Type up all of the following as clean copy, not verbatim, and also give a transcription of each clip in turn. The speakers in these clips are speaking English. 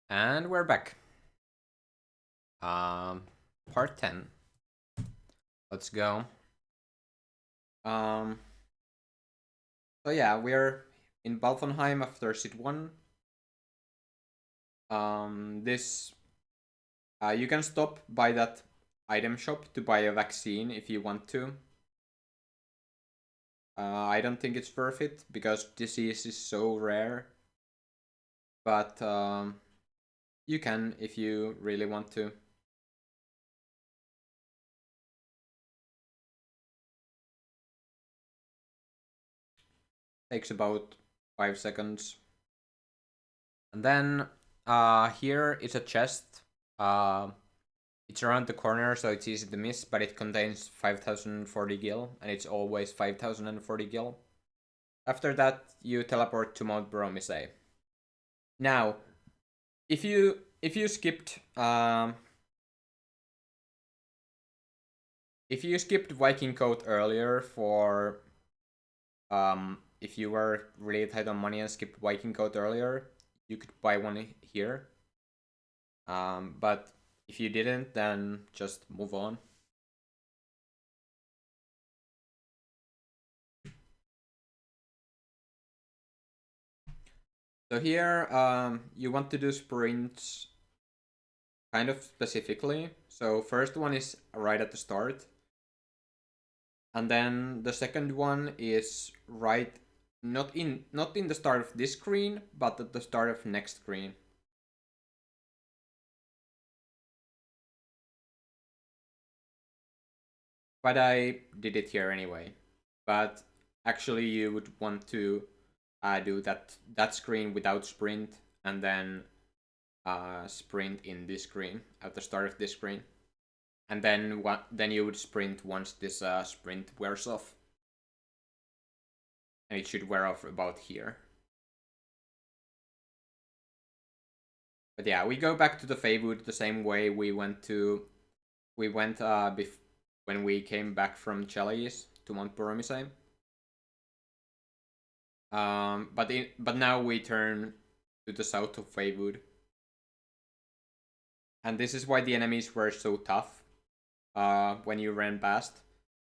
And we're back. Part 10. Let's go. So yeah, we're in Balfonheim after XII. This you can stop by that item shop to buy a vaccine if you want to. I don't think it's worth it because disease is so rare. But you can if you really want to. Takes about 5 seconds. And then here is a chest. It's around the corner, so it's easy to miss, but it contains 5040 gil, and it's always 5040 gil. After that, you teleport to Mount Bromise. Now, if you skipped Viking Coat earlier for if you were really tight on money and skipped Viking Coat earlier, you could buy one here. But if you didn't, then just move on. So here, you want to do sprints kind of specifically. So first one is right at the start. And then the second one is right, not in the start of this screen, but at the start of next screen. But I did it here anyway. But actually you would want to do that screen without sprint, and then sprint in this screen at the start of this screen, and then you would sprint once this sprint wears off, and it should wear off about here. But yeah, we go back to the Feywood the same way we went when we came back from Chalice to Mount Boromisai. But now we turn to the south of Feywood. And this is why the enemies were so tough when you ran past.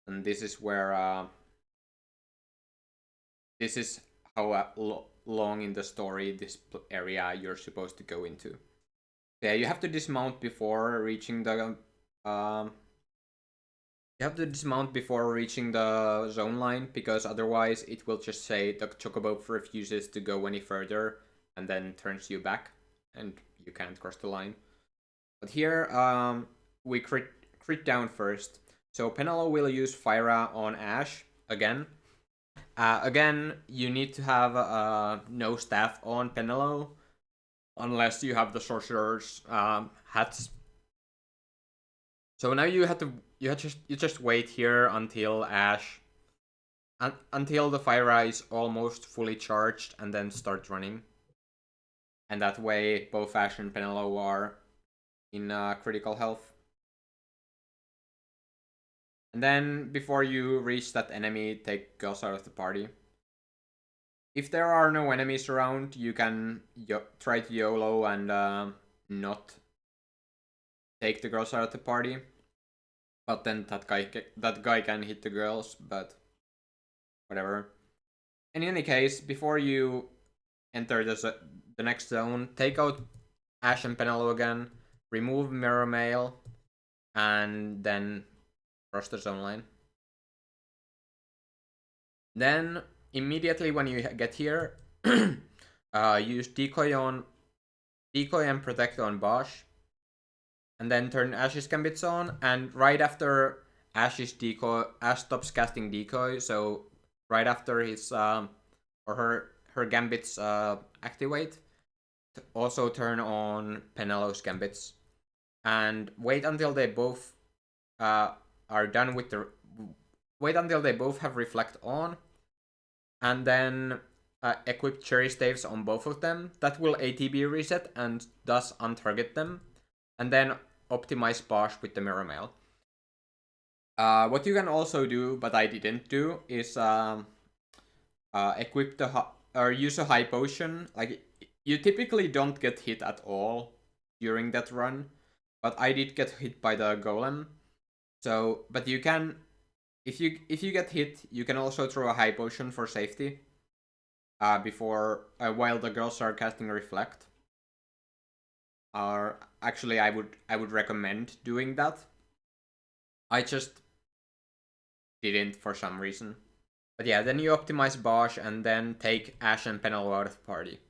And this is where this is how long in the story this area you're supposed to go into. Yeah, you have to dismount before reaching the zone line, because otherwise it will just say the chocobo refuses to go any further and then turns you back and you can't cross the line. But here we crit down first. So Penelo will use Fyra on Ash again. Again, you need to have no staff on Penelo unless you have the sorcerer's hats. So now you just wait here until Ash, until the Fyra is almost fully charged, and then start running. And that way, both Ash and Penelo are in critical health. And then, before you reach that enemy, take girls out of the party. If there are no enemies around, you can try to YOLO and not take the girls out of the party. But then that guy can hit the girls, but whatever. In any case, before you enter the next zone, take out Ash and Penelo again, remove Mirror Mail, and then cross the zone line. Then, immediately when you get here, use Decoy and Protect on Bosch, and then turn Ash's Gambits on, and right after Ash stops casting Decoy, so right after his or her Gambits activate, also turn on Penelo's Gambits, and wait until they both are done with the. Wait until they both have Reflect on, and then equip Cherry Staves on both of them. That will ATB reset and thus untarget them, and then optimize Bosch with the Mirror Mail. What you can also do, but I didn't do, is equip or use a high potion. Like, you typically don't get hit at all during that run, but I did get hit by the golem. So, but you can, if you get hit, you can also throw a high potion for safety. Before while the girls are casting reflect. Or actually, I would recommend doing that. I just didn't for some reason. But yeah, then you optimize Bosch and then take Ash and Penelo out of the party.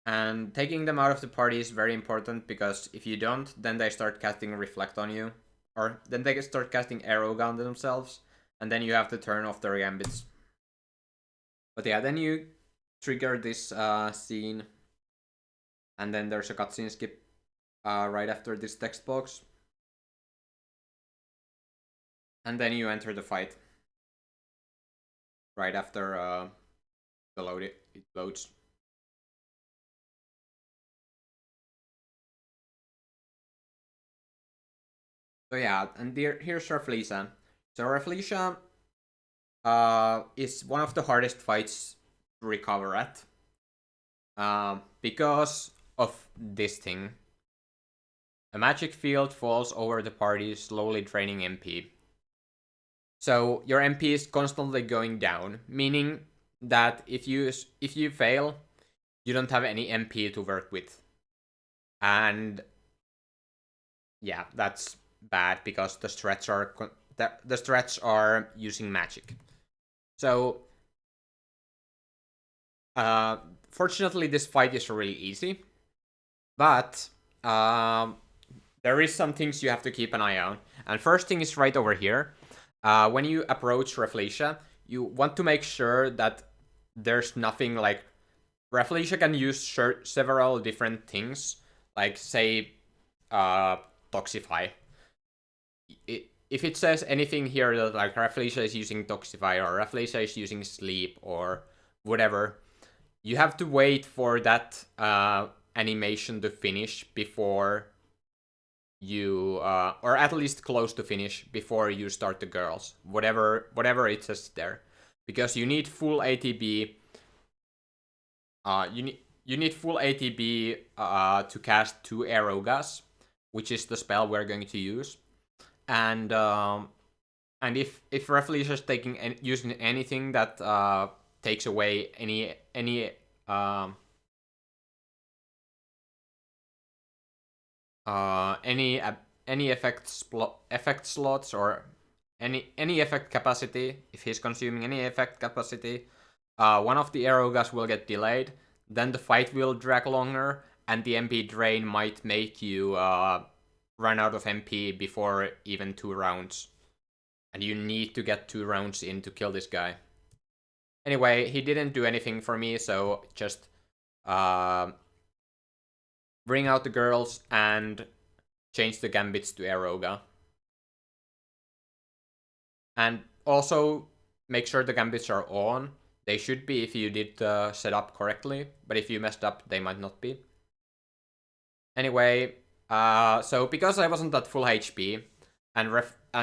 And taking them out of the party is very important because if you don't, then they start casting Reflect on you. Or then they start casting Arrow Gun themselves, and then you have to turn off their gambits. But yeah, then you trigger this scene, and then there's a cutscene skip right after this text box. And then you enter the fight. Right after the load it loads. So yeah, and here's Rafflesia. So Rafflesia is one of the hardest fights to recover at. Because of this thing. A magic field falls over the party, slowly draining MP. So your MP is constantly going down, meaning that if you fail, you don't have any MP to work with. And yeah, that's bad because the threats are using magic. So fortunately, this fight is really easy, but there is some things you have to keep an eye on. And first thing is right over here. When you approach Rafflesia, you want to make sure that there's nothing like... Rafflesia can use several different things, like say Toxify. If it says anything here that like Rafflesia is using Toxify or Rafflesia is using Sleep or whatever, you have to wait for that animation to finish before you, or at least close to finish before you start the girls, whatever it says there, because you need full ATB. You need full ATB to cast 2 Aerogas, which is the spell we're going to use, and if Rafflesia is using anything that takes away any effect slots or any effect capacity, if he's consuming any effect capacity, one of the Aerogas will get delayed, then the fight will drag longer, and the MP drain might make you run out of MP before even 2 rounds. And you need to get 2 rounds in to kill this guy. Anyway, he didn't do anything for me, so just bring out the girls and change the gambits to Aeroga. And also make sure the gambits are on. They should be if you did the setup correctly, but if you messed up, they might not be. Anyway, so because I wasn't at full HP, and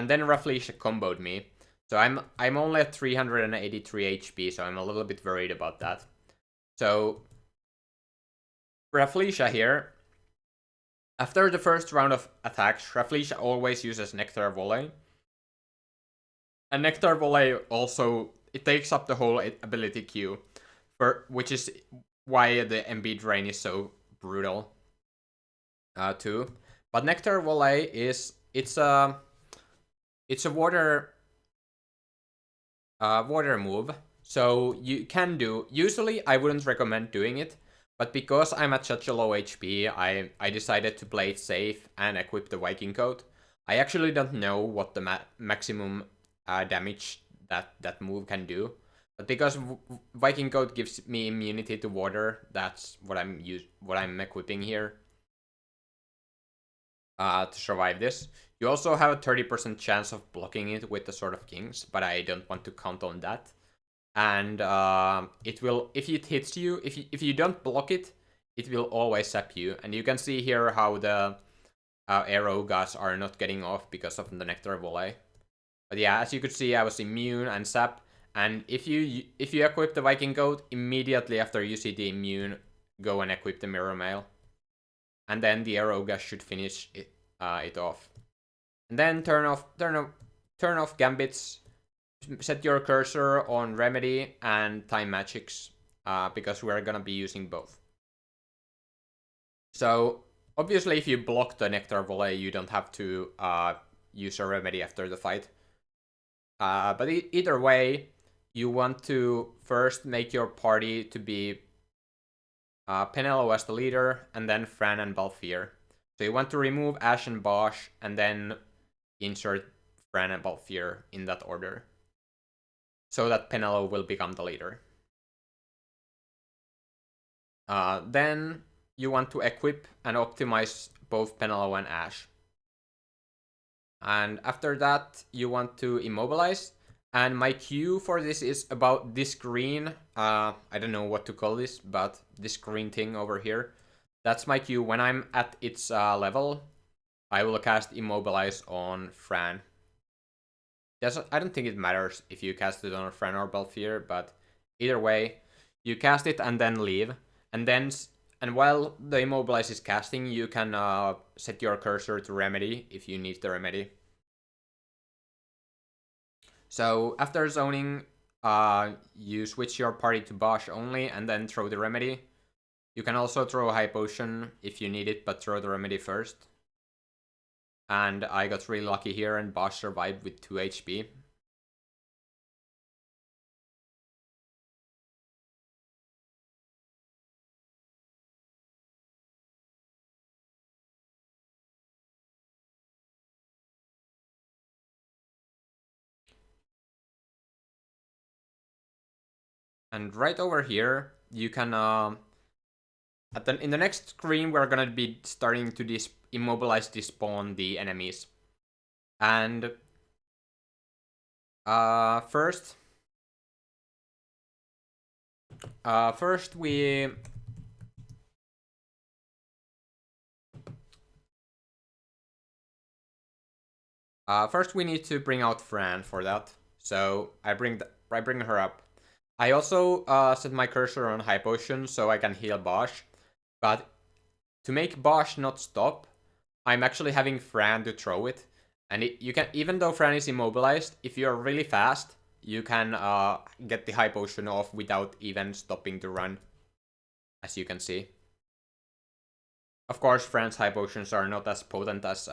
then Rafflesia comboed me, so I'm only at 383 HP, so I'm a little bit worried about that. So Rafflesia here, after the first round of attacks, Rafflesia always uses Nectar Volley. And Nectar Volley also, it takes up the whole ability queue, which is why the MP drain is so brutal too. But Nectar Volley is, it's a water move, so you can do... Usually I wouldn't recommend doing it, but because I'm at such a low HP, I decided to play it safe and equip the Viking Coat. I actually don't know what the maximum damage that move can do, but because Viking Coat gives me immunity to water, that's what I'm equipping here to survive this. You also have a 30% chance of blocking it with the Sword of Kings, but I don't want to count on that. And it will, if it hits you, if you don't block it, it will always sap you. And you can see here how the Aerogas are not getting off because of the Nectar Volley. But yeah, as you could see, I was immune and sap. And if you equip the Viking Coat, immediately after you see the immune go and equip the mirror mail. And then the Aerogas should finish it off. And then turn off Gambits. Set your cursor on Remedy and Time Magics, because we're gonna be using both. So obviously if you block the Nectar Volley, you don't have to use a Remedy after the fight. But either way, you want to first make your party to be Penelo as the leader, and then Fran and Balthier. So you want to remove Ash and Bosch, and then insert Fran and Balthier in that order, so that Penelo will become the leader. Then you want to equip and optimize both Penelo and Ash. And after that, you want to immobilize. And my cue for this is about this green, I don't know what to call this, but this green thing over here. That's my cue. When I'm at its level, I will cast Immobilize on Fran. I don't think it matters if you cast it on Fran or Balthier, but either way, you cast it and then leave. And while the Immobilize is casting, you can set your cursor to Remedy if you need the Remedy. So after zoning, you switch your party to Bosch only and then throw the Remedy. You can also throw a High Potion if you need it, but throw the Remedy first. And I got really lucky here and Bosch survived with 2 HP. And right over here, you can in the next screen, we're gonna be starting to immobilize, despawn the enemies. And first we need to bring out Fran for that. So I bring her up. I also set my cursor on High Potion so I can heal Bosch. But to make Bosch not stop, I'm actually having Fran to throw it. And you can, even though Fran is immobilized, if you're really fast, you can get the High Potion off without even stopping to run, as you can see. Of course, Fran's High Potions are not as potent as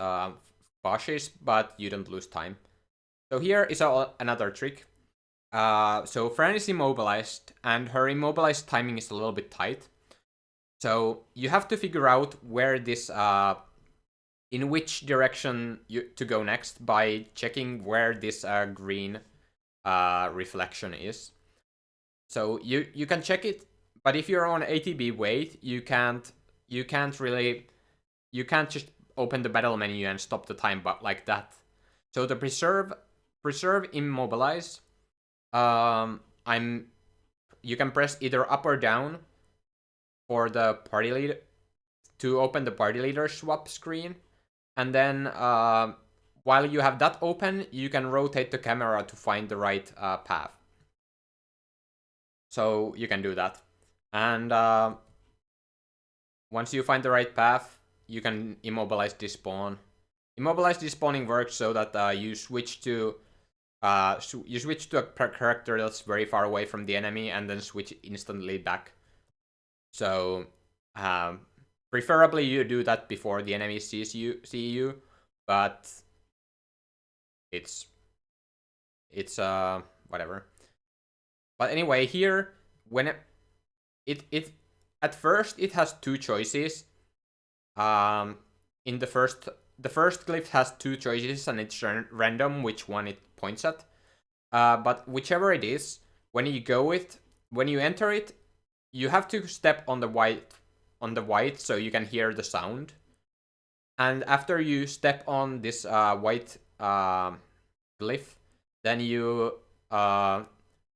Bosch's, but you don't lose time. So here is another trick. So Fran is immobilized, and her immobilized timing is a little bit tight. So you have to figure out where this, in which direction to go next by checking where this green reflection is. So you can check it, but if you're on ATB wait, you can't just open the battle menu and stop the time, but like that. So the preserve immobilize. You can press either up or down for the party leader to open the party leader swap screen, and then while you have that open, you can rotate the camera to find the right path. So you can do that, and once you find the right path, you can immobilize despawn. Immobilize despawning works so that you switch to a character that's very far away from the enemy and then switch instantly back. So preferably you do that before the enemy see you, but it's whatever. But anyway, here when it at first it has two choices. In the first glyph has two choices and it's random which one it points at. But whichever it is, when you enter it, you have to step on the white so you can hear the sound. And after you step on this white glyph, then you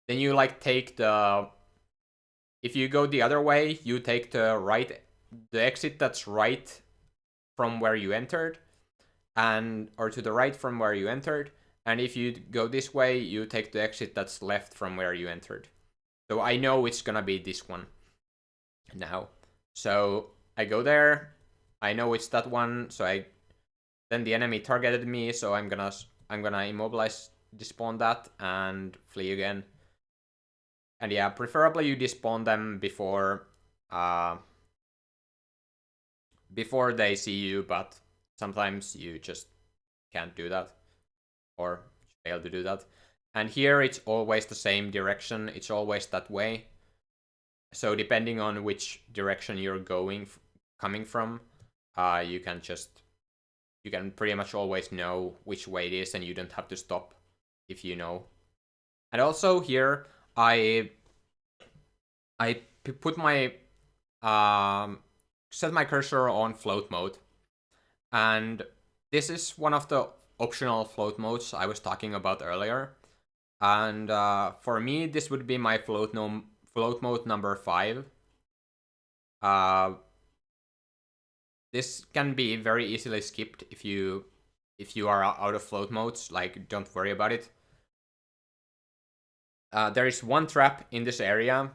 like take the, if you go the other way, you take the exit that's right from where you entered, or to the right from where you entered. And if you go this way, you take the exit that's left from where you entered. So I know it's gonna be this one now. So I go there. I know it's that one. So then the enemy targeted me. So I'm gonna immobilize, despawn that, and flee again. And yeah, preferably you despawn them before they see you, but sometimes you just can't do that or fail to do that. And here it's always the same direction. It's always that way. So depending on which direction you're coming from, you can pretty much always know which way it is, and you don't have to stop if you know. And also here, I put my set my cursor on float mode, and this is one of the optional float modes I was talking about earlier. And for me, this would be my float mode number 5. This can be very easily skipped if you are out of float modes. Like, don't worry about it. There is one trap in this area,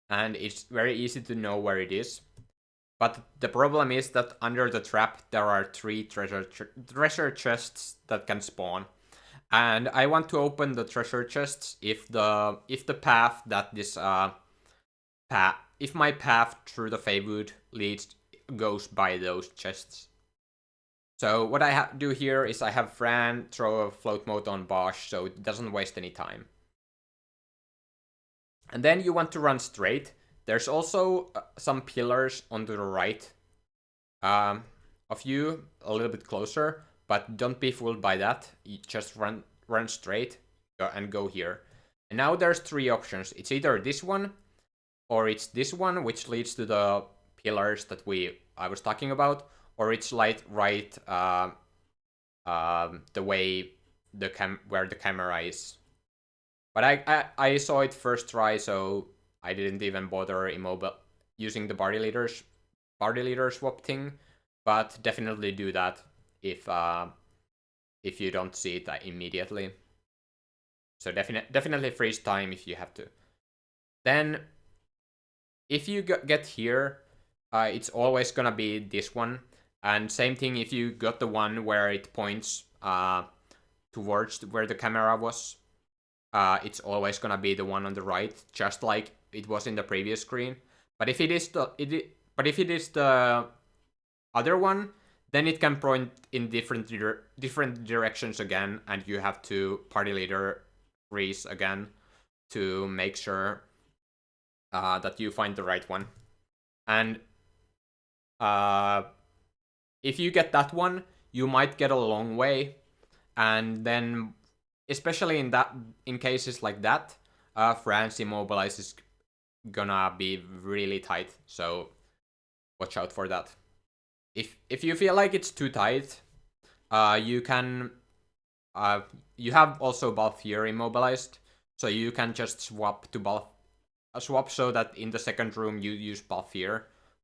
and it's very easy to know where it is. But the problem is that under the trap there are 3 treasure chests that can spawn. And I want to open the treasure chests if the path that this if my path through the Feywood goes by those chests. So what I do here is I have Fran throw a float mode on Bosch so it doesn't waste any time. And then you want to run straight. There's also some pillars on the right of you, a little bit closer, but don't be fooled by that. You just run straight and go here. And now there's 3 options. It's either this one, or it's this one, which leads to the pillars that I was talking about, or it's right the way where the camera is. But I saw it first try, so I didn't even bother using the party leader swap thing. But definitely do that if you don't see it immediately. So definitely freeze time if you have to. Then, if you get here, it's always gonna be this one. And same thing if you got the one where it points towards where the camera was. It's always gonna be the one on the right, just like it was in the previous screen. But if it is the other one, then it can point in different directions again, and you have to party leader freeze again to make sure that you find the right one. And if you get that one, you might get a long way, and then especially in cases like that, France immobilize is gonna be really tight. So watch out for that. If you feel like it's too tight, you can you have also Balthier immobilized, so you can just swap to swap so that in the second room you use Balthier.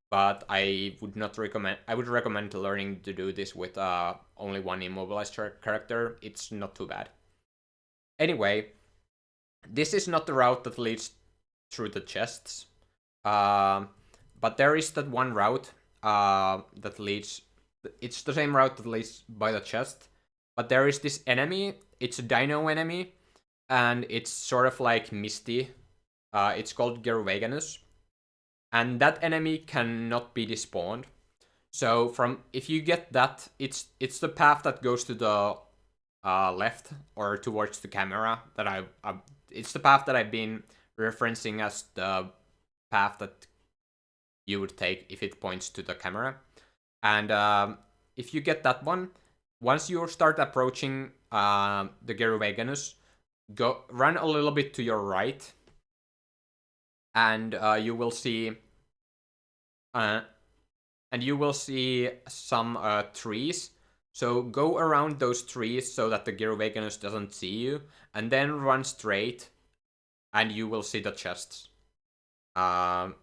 But I would not recommend. I would recommend learning to do this with only one immobilized character. It's not too bad. Anyway, this is not the route that leads through the chests, but there is that one route that leads. It's the same route that leads by the chest, but there is this enemy. It's a dino enemy, and it's sort of like Misty. It's called Giruveganus, and that enemy cannot be despawned. So if you get that, it's the path that goes to the left or towards the camera that it's the path that I've been referencing as the path that you would take if it points to the camera. And if you get that one, once you start approaching the Giruveganus, run a little bit to your right, and you will see some trees. So go around those trees so that the Giruveganus doesn't see you, and then run straight, and you will see the chests. And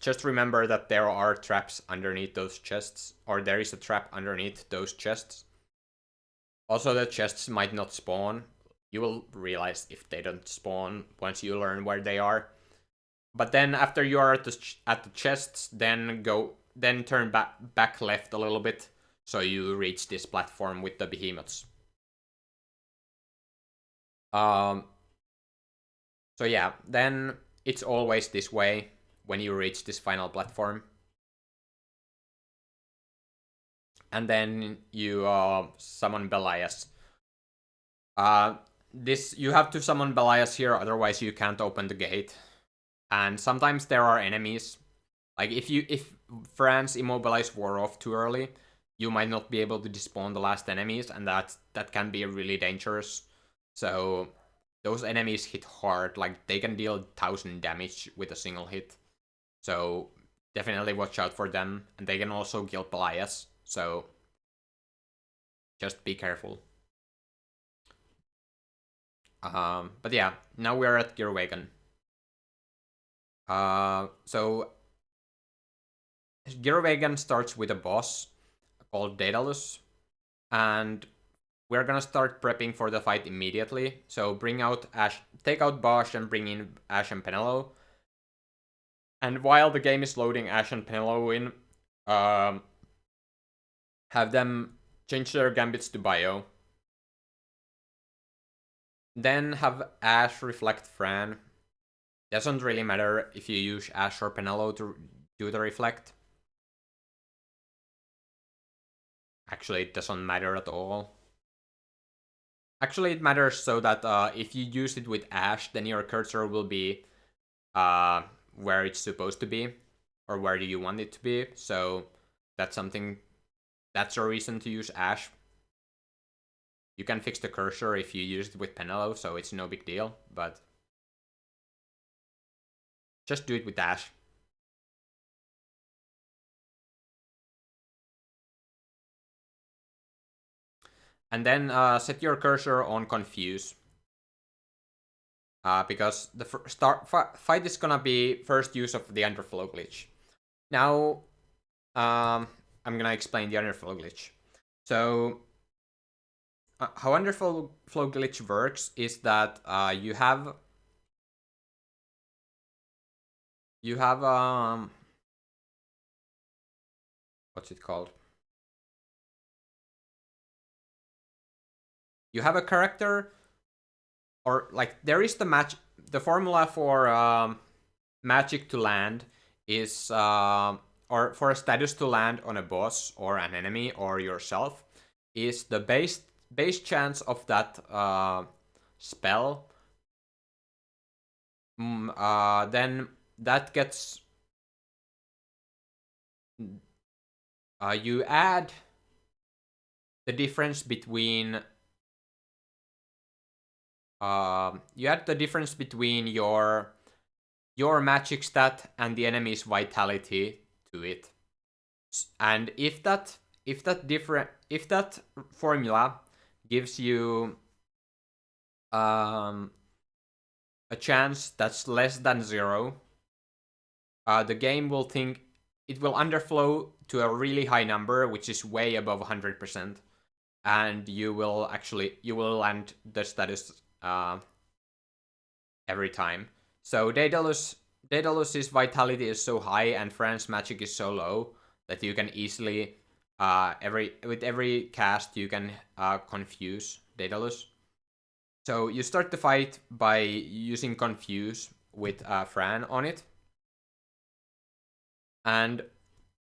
just remember that there are traps underneath those chests, or there is a trap underneath those chests. Also, the chests might not spawn. You will realize if they don't spawn once you learn where they are. But then after you are at the chests, then turn back left a little bit, so you reach this platform with the behemoths. So yeah, then it's always this way when you reach this final platform. And then you summon Belias. This you have to summon Belias here, otherwise you can't open the gate. And sometimes there are enemies. Like if France immobilize Warov too early, you might not be able to despawn the last enemies, and that can be really dangerous. So those enemies hit hard, like they can deal 1000 damage with a single hit. So definitely watch out for them, and they can also kill Belias. So just be careful. But yeah, now we're at Giruvegan. So Giruvegan starts with a boss called Daedalus, and we're gonna start prepping for the fight immediately. So bring out Ash, take out Bosch, and bring in Ash and Penelo. And while the game is loading Ash and Penelo in, have them change their gambits to bio. Then have Ash reflect Fran. Doesn't really matter if you use Ash or Penelo to do the reflect. Actually, it doesn't matter at all. Actually, it matters so that if you use it with Ash, then your cursor will be where it's supposed to be, or where do you want it to be. So that's a reason to use Ash. You can fix the cursor if you use it with Penelo, so it's no big deal, but just do it with Ash. And then set your cursor on Confuse. Because the fight is gonna be first use of the underflow glitch. Now, I'm gonna explain the underflow glitch. So, how underflow glitch works is that you have what's it called? You have a character, or like there is the formula for magic to land is or for a status to land on a boss or an enemy or yourself is the base chance of that spell. Then that gets you add the difference between your magic stat and the enemy's vitality to it. And if that formula gives you a chance that's less than 0, the game will think it will underflow to a really high number, which is way above 100%, and you will land the status every time. So Daedalus's vitality is so high and Fran's magic is so low that you can easily with every cast you can confuse Daedalus. So you start the fight by using Confuse with Fran on it. And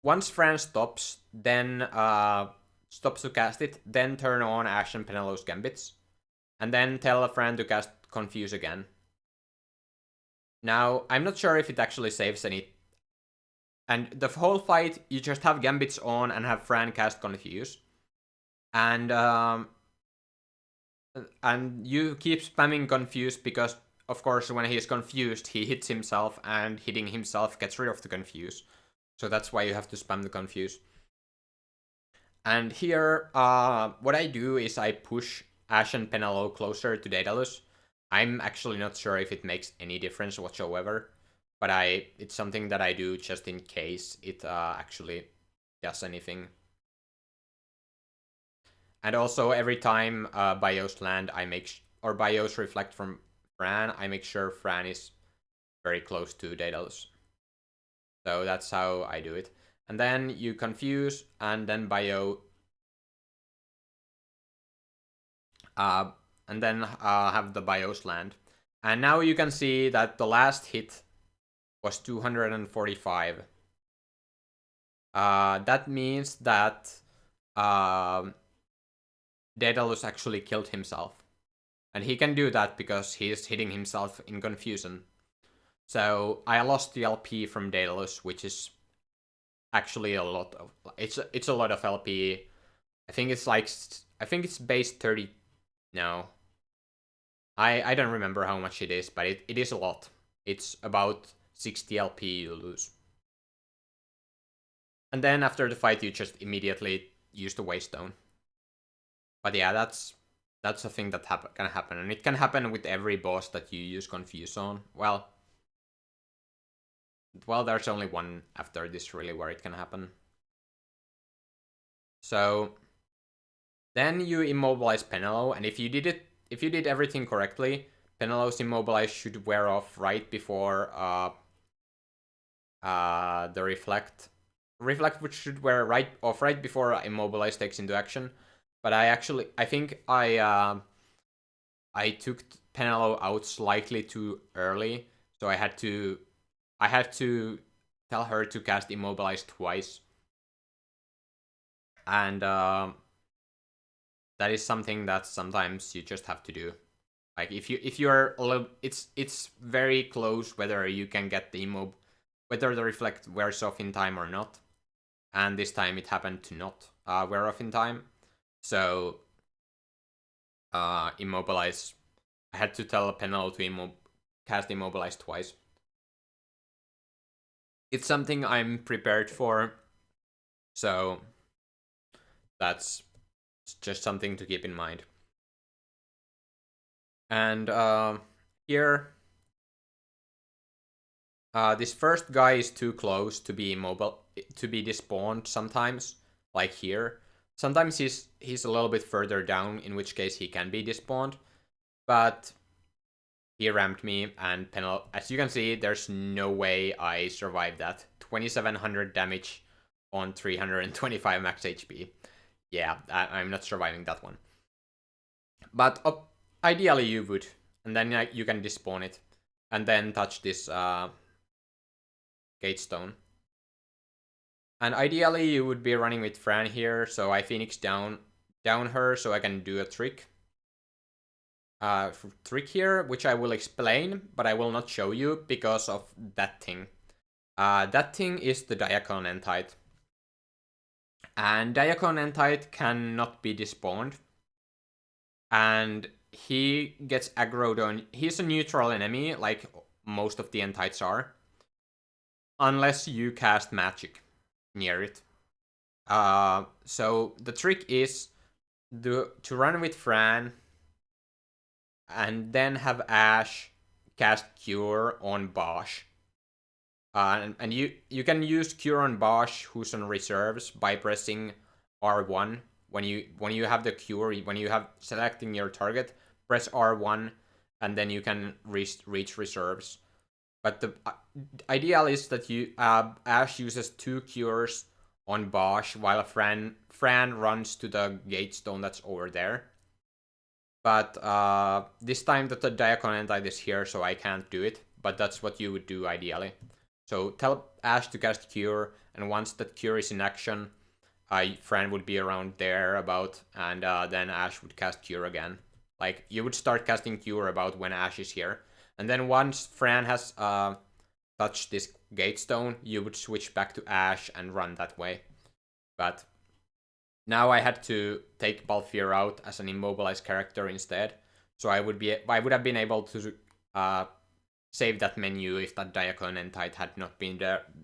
once Fran stops, then stops to cast it, then turn on Ash and Penelo's Gambits. And then tell Fran to cast Confuse again. Now, I'm not sure if it actually saves any. And the whole fight, you just have Gambits on and have Fran cast Confuse. And you keep spamming Confuse because, of course, when he is confused, he hits himself, and hitting himself gets rid of the Confuse. So that's why you have to spam the Confuse. And here, what I do is I push Ash and Penelo closer to Daedalus. I'm actually not sure if it makes any difference whatsoever, but it's something that I do just in case it actually does anything. And also every time Bios land, or Bios reflect from Fran, I make sure Fran is very close to Daedalus. So that's how I do it. And then you confuse, and then bio, and then have the bios land. And now you can see that the last hit was 245. That means that Daedalus actually killed himself. And he can do that because he is hitting himself in confusion. So I lost the LP from Daedalus, which is actually a lot of... It's a lot of LP. I think it's base 30... No. I don't remember how much it is, but it is a lot. It's about 60 LP you lose. And then after the fight, you just immediately use the Waystone. But yeah, that's a thing that can happen. And it can happen with every boss that you use Confuse on. Well, there's only one after this really where it can happen. So then you immobilize Penelo, and if you did everything correctly, Penelo's immobilize should wear off right before the reflect, which should wear off right before immobilize takes into action. But I think I took Penelo out slightly too early, so I had to tell her to cast immobilize twice, and that is something that sometimes you just have to do. Like if you're a little, it's very close whether you can get the whether the reflect wears off in time or not. And this time it happened to not wear off in time. So immobilize. I had to tell Penelo to cast immobilize twice. It's something I'm prepared for. So that's just something to keep in mind. And here, this first guy is too close to be despawned sometimes, like here. Sometimes he's a little bit further down, in which case he can be despawned. But he rammed me, and as you can see, there's no way I survived that. 2700 damage on 325 max HP. Yeah, I'm not surviving that one. But ideally you would, and then you can despawn it, and then touch this gate stone. And ideally you would be running with Fran here, so I Phoenix down her so I can do a trick. Trick here, which I will explain, but I will not show you because of that thing. That thing is the Diacon Entite. And Diacon Entite cannot be despawned. And he gets aggroed on... He's a neutral enemy, like most of the Entites are. Unless you cast magic near it. So the trick is to run with Fran, and then have Ash cast Cure on Bosch. And you can use Cure on Bosch, who's on reserves, by pressing R1. When you have the Cure, when you have selecting your target, press R1, and then you can reach reserves. But the ideal is that Ash uses 2 Cures on Bosch, while Fran runs to the gate stone that's over there. But this time that the Diacon Entite is here, so I can't do it. But that's what you would do ideally. So tell Ash to cast Cure, and once that Cure is in action, Fran would be around there about, and then Ash would cast Cure again. Like, you would start casting Cure about when Ash is here. And then once Fran has touched this gate stone, you would switch back to Ash and run that way. But now I had to take Balthier out as an immobilized character instead. So I would have been able to save that menu if that Diacon Entite had not been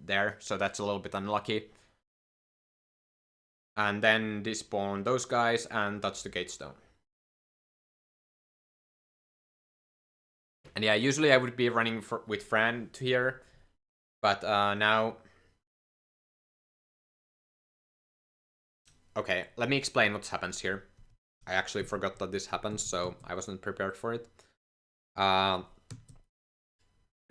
there. So that's a little bit unlucky. And then despawn those guys and touch the gate stone. And yeah, usually I would be running with Fran to here. But now... Okay, let me explain what happens here. I actually forgot that this happens, so I wasn't prepared for it.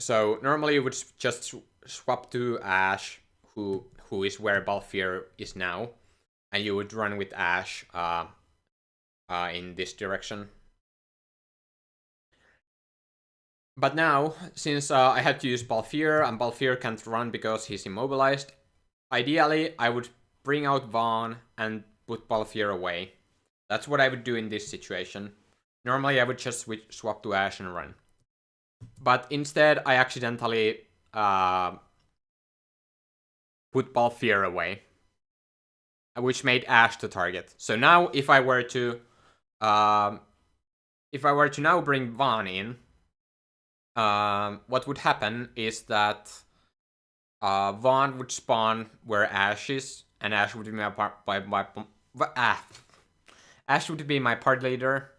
So normally you would just swap to Ash, who is where Balthier is now, and you would run with Ash in this direction. But now, since I had to use Balthier, and Balthier can't run because he's immobilized, ideally I would bring out Vaughn and put Balthier away. That's what I would do in this situation. Normally I would just swap to Ash and run. But instead I accidentally put Balthier away, which made Ash the target. So now if I were to now bring Vaughn in, what would happen is that Vaughn would spawn where Ash is, and Ash would be Ash would be my part leader,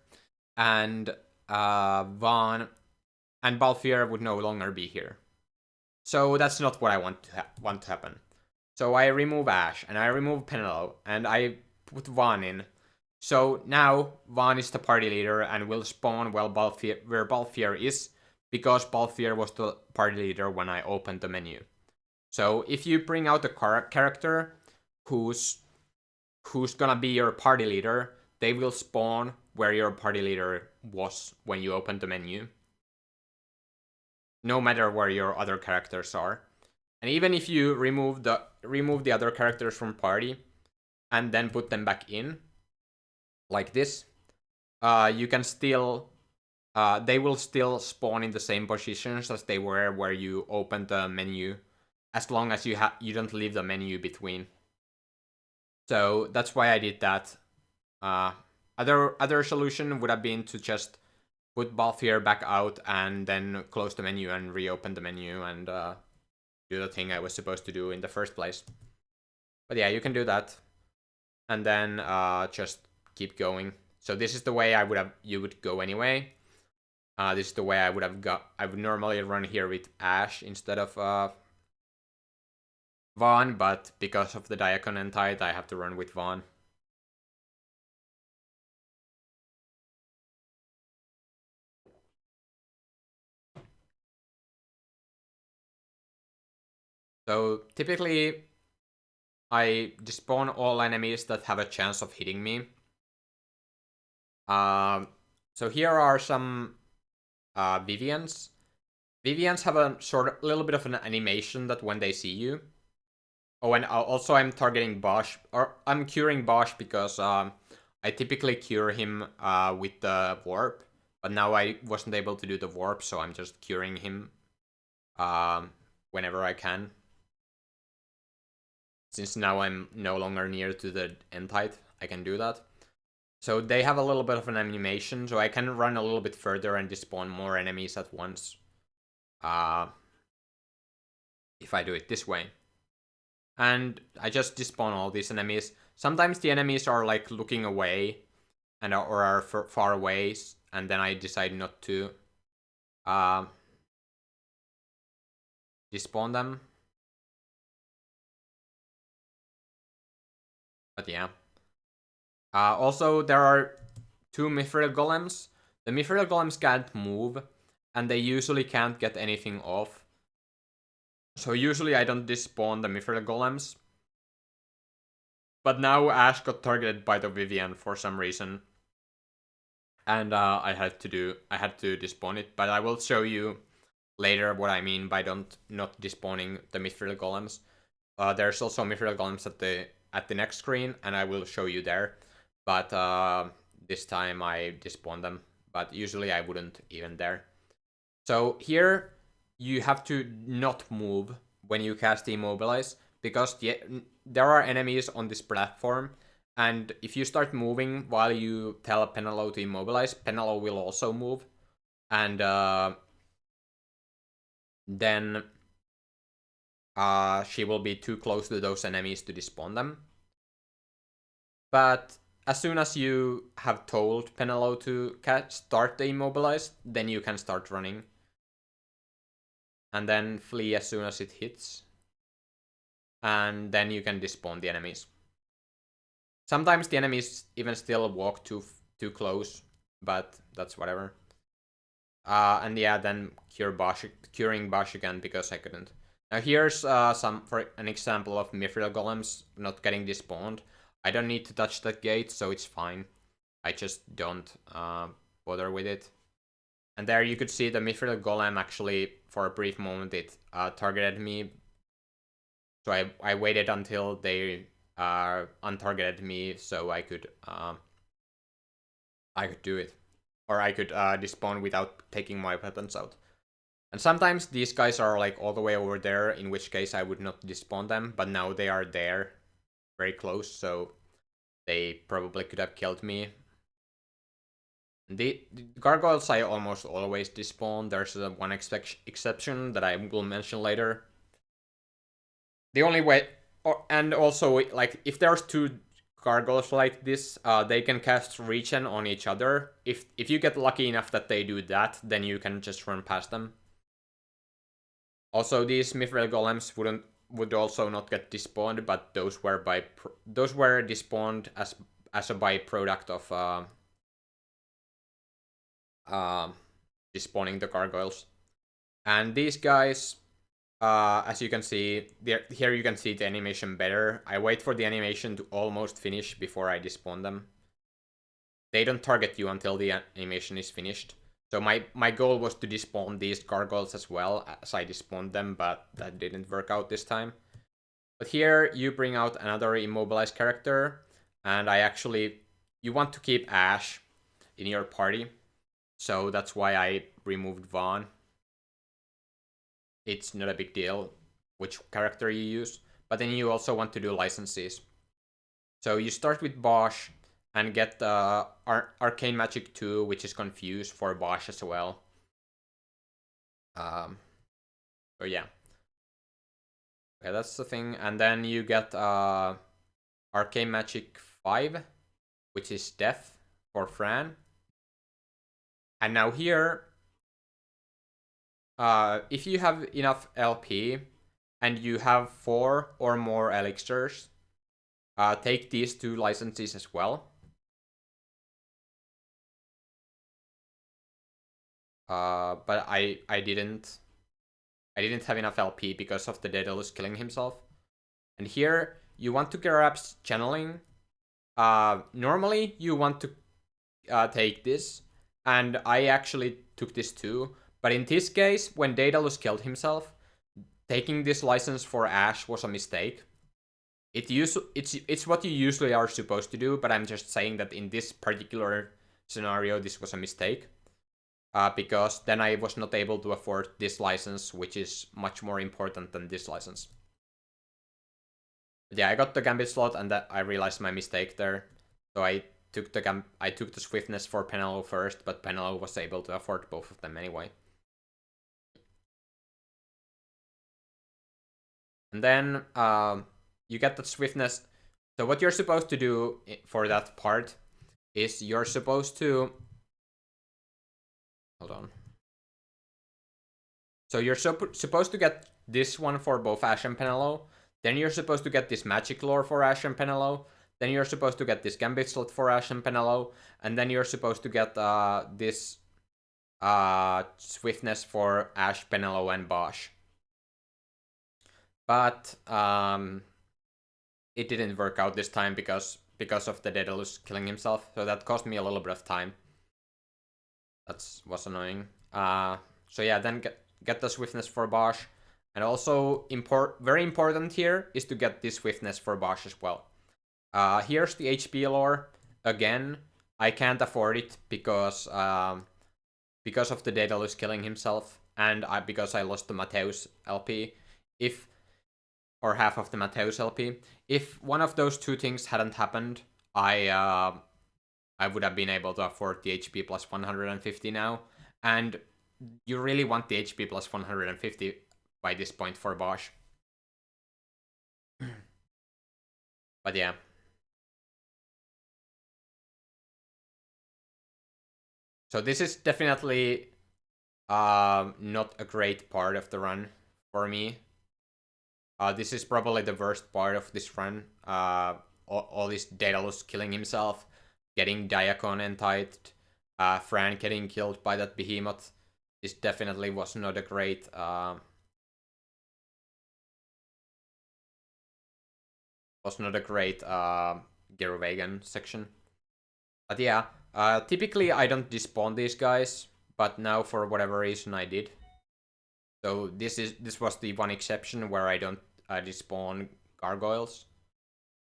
and Vaughn and Balthier would no longer be here. So that's not what I want to happen. So I remove Ash, and I remove Penelope, and I put Vaughn in. So now Vaughn is the party leader and will spawn where Balthier is, because Balthier was the party leader when I opened the menu. So if you bring out a character who's gonna be your party leader, they will spawn where your party leader was when you opened the menu, no matter where your other characters are. And even if you remove the other characters from party and then put them back in, like this, you can still they will still spawn in the same positions as they were where you opened the menu, as long as you don't leave the menu between. So that's why I did that. Other solution would have been to just put Balthier back out and then close the menu and reopen the menu and do the thing I was supposed to do in the first place. But yeah, you can do that, and then just keep going. So this is the way you would go anyway. This is the way I would normally run here with Ash instead of Vaughn, but because of the Diakon and Tide, I have to run with Vaughn. So typically, I despawn all enemies that have a chance of hitting me. So here are some Vivians. Vivians have a little bit of an animation that when they see you. Oh, and also I'm targeting Bosch, or I'm curing Bosch because I typically cure him with the warp, but now I wasn't able to do the warp, so I'm just curing him whenever I can. Since now I'm no longer near to the end height, I can do that. So they have a little bit of an animation, so I can run a little bit further and despawn more enemies at once. If I do it this way. And I just despawn all these enemies. Sometimes the enemies are like looking away and or are far away, and then I decide not to despawn them. But yeah. Also, there are 2 Mithril Golems. The Mithril Golems can't move, and they usually can't get anything off. So usually I don't despawn the Mithril Golems. But now Ash got targeted by the Vivian for some reason. And I had to despawn it, but I will show you later what I mean by not despawning the Mithril Golems. There's also Mithril Golems at the next screen, and I will show you there. But this time I despawn them, but usually I wouldn't even there. So here you have to not move when you cast Immobilize, because there are enemies on this platform, and if you start moving while you tell Penelope to immobilize, Penelope will also move, and then she will be too close to those enemies to despawn them. But as soon as you have told Penelope to start the immobilize, then you can start running. And then flee as soon as it hits. And then you can despawn the enemies. Sometimes the enemies even still walk too close, but that's whatever. And yeah, then curing Bosch again because I couldn't. Now here's for an example of Mithril Golems not getting despawned. I don't need to touch that gate, so it's fine. I just don't bother with it. And there you could see the Mithril Golem actually, for a brief moment, it targeted me. So I waited until they untargeted me so I could do it. Or I could despawn without taking my weapons out. And sometimes these guys are like all the way over there, in which case I would not despawn them, but now they are there, very close, so they probably could have killed me. The gargoyles I almost always despawn. There's one exception that I will mention later. The only way, and also like if there's two gargoyles like this, they can cast regen on each other. If you get lucky enough that they do that, then you can just run past them. Also, these Mithril Golems would also not get despawned, but those were despawned as a byproduct of despawning the gargoyles. And these guys, as you can see, here you can see the animation better. I wait for the animation to almost finish before I despawn them. They don't target you until the animation is finished. So my goal was to despawn these gargoyles as well as I despawned them, but that didn't work out this time. But here you bring out another immobilized character, and you want to keep Ash in your party, so that's why I removed Vaughn. It's not a big deal which character you use, but then you also want to do licenses. So you start with Bosch and get Arcane Magic 2, which is confused for Bosch as well. So yeah. Okay, that's the thing. And then you get Arcane Magic 5, which is Death for Fran. And now here, if you have enough LP and you have 4 or more elixirs, take these 2 licenses as well. But I didn't have enough LP because of the Daedalus killing himself. And here you want to grab channeling. Normally you want to take this, and I actually took this too. But in this case, when Daedalus killed himself, taking this license for Ash was a mistake. It's what you usually are supposed to do, but I'm just saying that in this particular scenario, this was a mistake. Because then I was not able to afford this license, which is much more important than this license. But yeah, I got the Gambit slot, and I realized my mistake there. So I took the swiftness for Penelo first, but Penelo was able to afford both of them anyway. And then you get the swiftness. So what you're supposed to do for that part is you're supposed to... Hold on. So you're supposed to get this one for both Ash and Penelo. Then you're supposed to get this magic lore for Ash and Penelo. Then you're supposed to get this Gambit slot for Ash and Penelo. And then you're supposed to get this swiftness for Ash, Penelo, and Bosch. But it didn't work out this time because of the Daedalus killing himself. So that cost me a little bit of time. That was annoying. So yeah, then get the swiftness for Bosch. And also, very important here is to get this swiftness for Bosch as well. Here's the HP lore. Again, I can't afford it because of the Daedalus killing himself, and because I lost the Mateus LP. Or half of the Mateus LP. If one of those 2 things hadn't happened, I would have been able to afford the HP plus 150 now. And you really want the HP plus 150 by this point for Bosch. But yeah. So this is definitely not a great part of the run for me. This is probably the worst part of this run. All this Daedalus killing himself, getting Diakon entithed, Fran getting killed by that behemoth. this definitely was not a great Giruvegan section. But yeah, typically I don't despawn these guys, but now for whatever reason I did. So this was the one exception where I don't despawn gargoyles.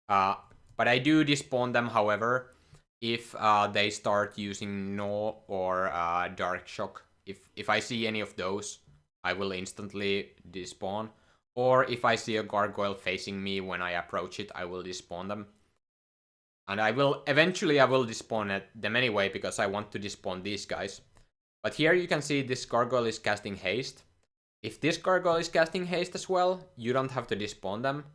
But I do despawn them, however, if they start using Gnaw or Dark Shock. If I see any of those, I will instantly despawn. Or if I see a gargoyle facing me when I approach it, I will despawn them. And eventually I will despawn them anyway, because I want to despawn these guys. But here you can see this gargoyle is casting haste. If this gargoyle is casting haste as well, you don't have to despawn them.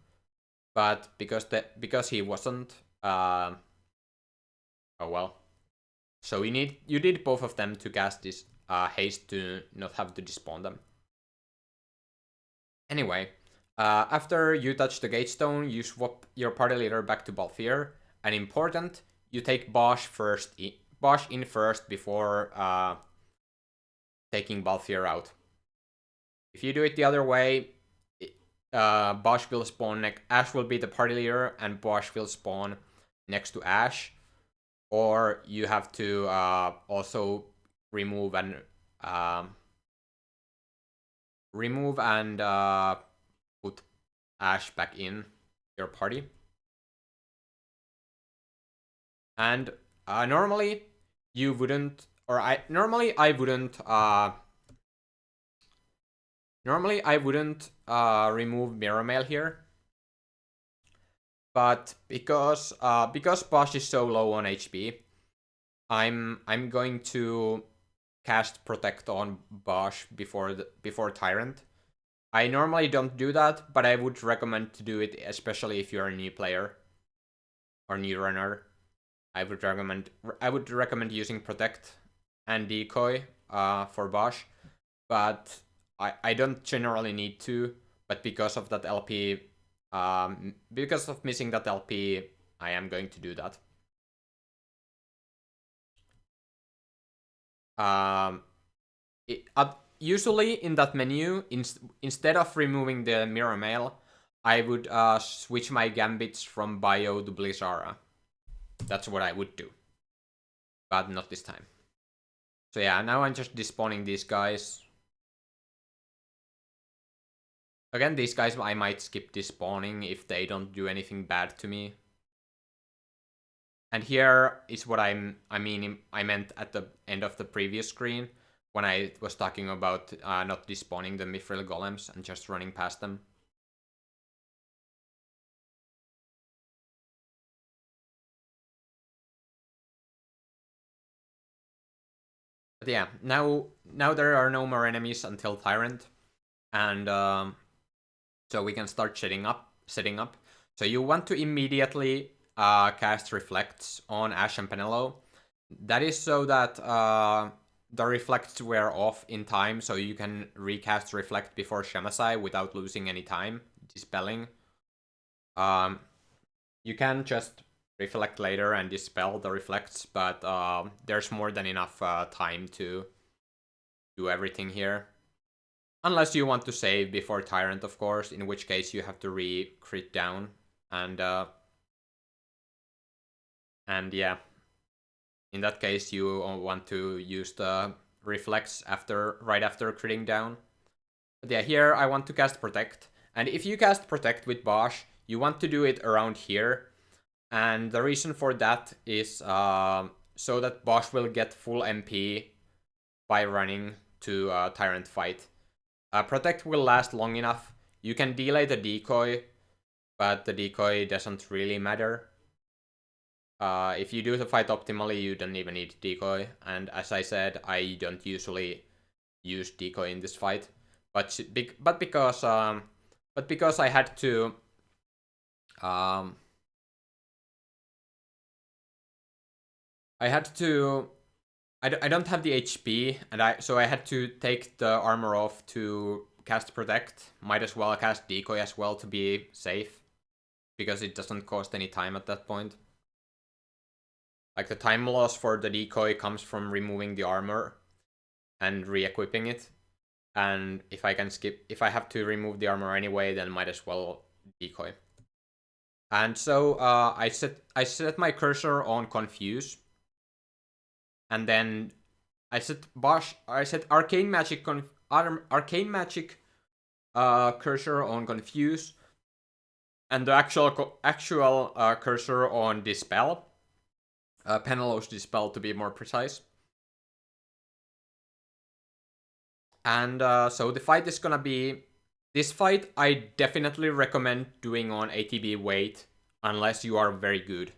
But because he wasn't, oh well. So you need both of them to cast this haste to not have to despawn them. Anyway, after you touch the gatestone, you swap your party leader back to Balthier. And important, you take Bosch in first before taking Balthier out. If you do it the other way, Bosch will spawn Ash will be the party leader, and Bosch will spawn next to Ash. Or you have to also remove and put Ash back in your party. And normally you wouldn't, or normally I wouldn't remove Mirror Mail here. But because Bosch is so low on HP, I'm going to cast Protect on Bosch before Tyrant. I normally don't do that, but I would recommend to do it, especially if you're a new player or new runner. I would recommend using Protect and Decoy for Bosch, but I don't generally need to. But because of that LP, because of missing that LP, I am going to do that. Usually in that menu, instead of removing the Mirror Mail, I would switch my gambits from Bio to Blizzara. That's what I would do. But not this time. So yeah, now I'm just despawning these guys. Again, these guys I might skip despawning if they don't do anything bad to me. And here is what I meant at the end of the previous screen, when I was talking about not despawning the Mithril Golems and just running past them. But yeah, now there are no more enemies until Tyrant, and so we can start setting up. So you want to immediately cast Reflects on Ash and Penelo. That is so that the Reflects wear off in time, so you can recast Reflect before Shamasai without losing any time dispelling. You can just Reflect later and dispel the Reflects, but there's more than enough time to do everything here. Unless you want to save before Tyrant, of course, in which case you have to re-crit down. And yeah, in that case you want to use the Reflex right after critting down. But yeah, here I want to cast Protect. And if you cast Protect with Bosch, you want to do it around here. And the reason for that is so that Bosch will get full MP by running to Tyrant fight. Protect will last long enough. You can delay the decoy, but the decoy doesn't really matter. If you do the fight optimally, you don't even need decoy. And as I said, I don't usually use decoy in this fight. But because I had to I don't have the HP, and so I had to take the armor off to cast Protect. Might as well cast Decoy as well to be safe, because it doesn't cost any time at that point. Like, the time loss for the Decoy comes from removing the armor, and re-equipping it. And if I have to remove the armor anyway, then might as well decoy. And so I set my cursor on confuse, and then I set arcane magic cursor on confuse, and the actual cursor on dispel, Penelow's dispel to be more precise. And so the fight is gonna be... This fight I definitely recommend doing on ATB weight, unless you are very good.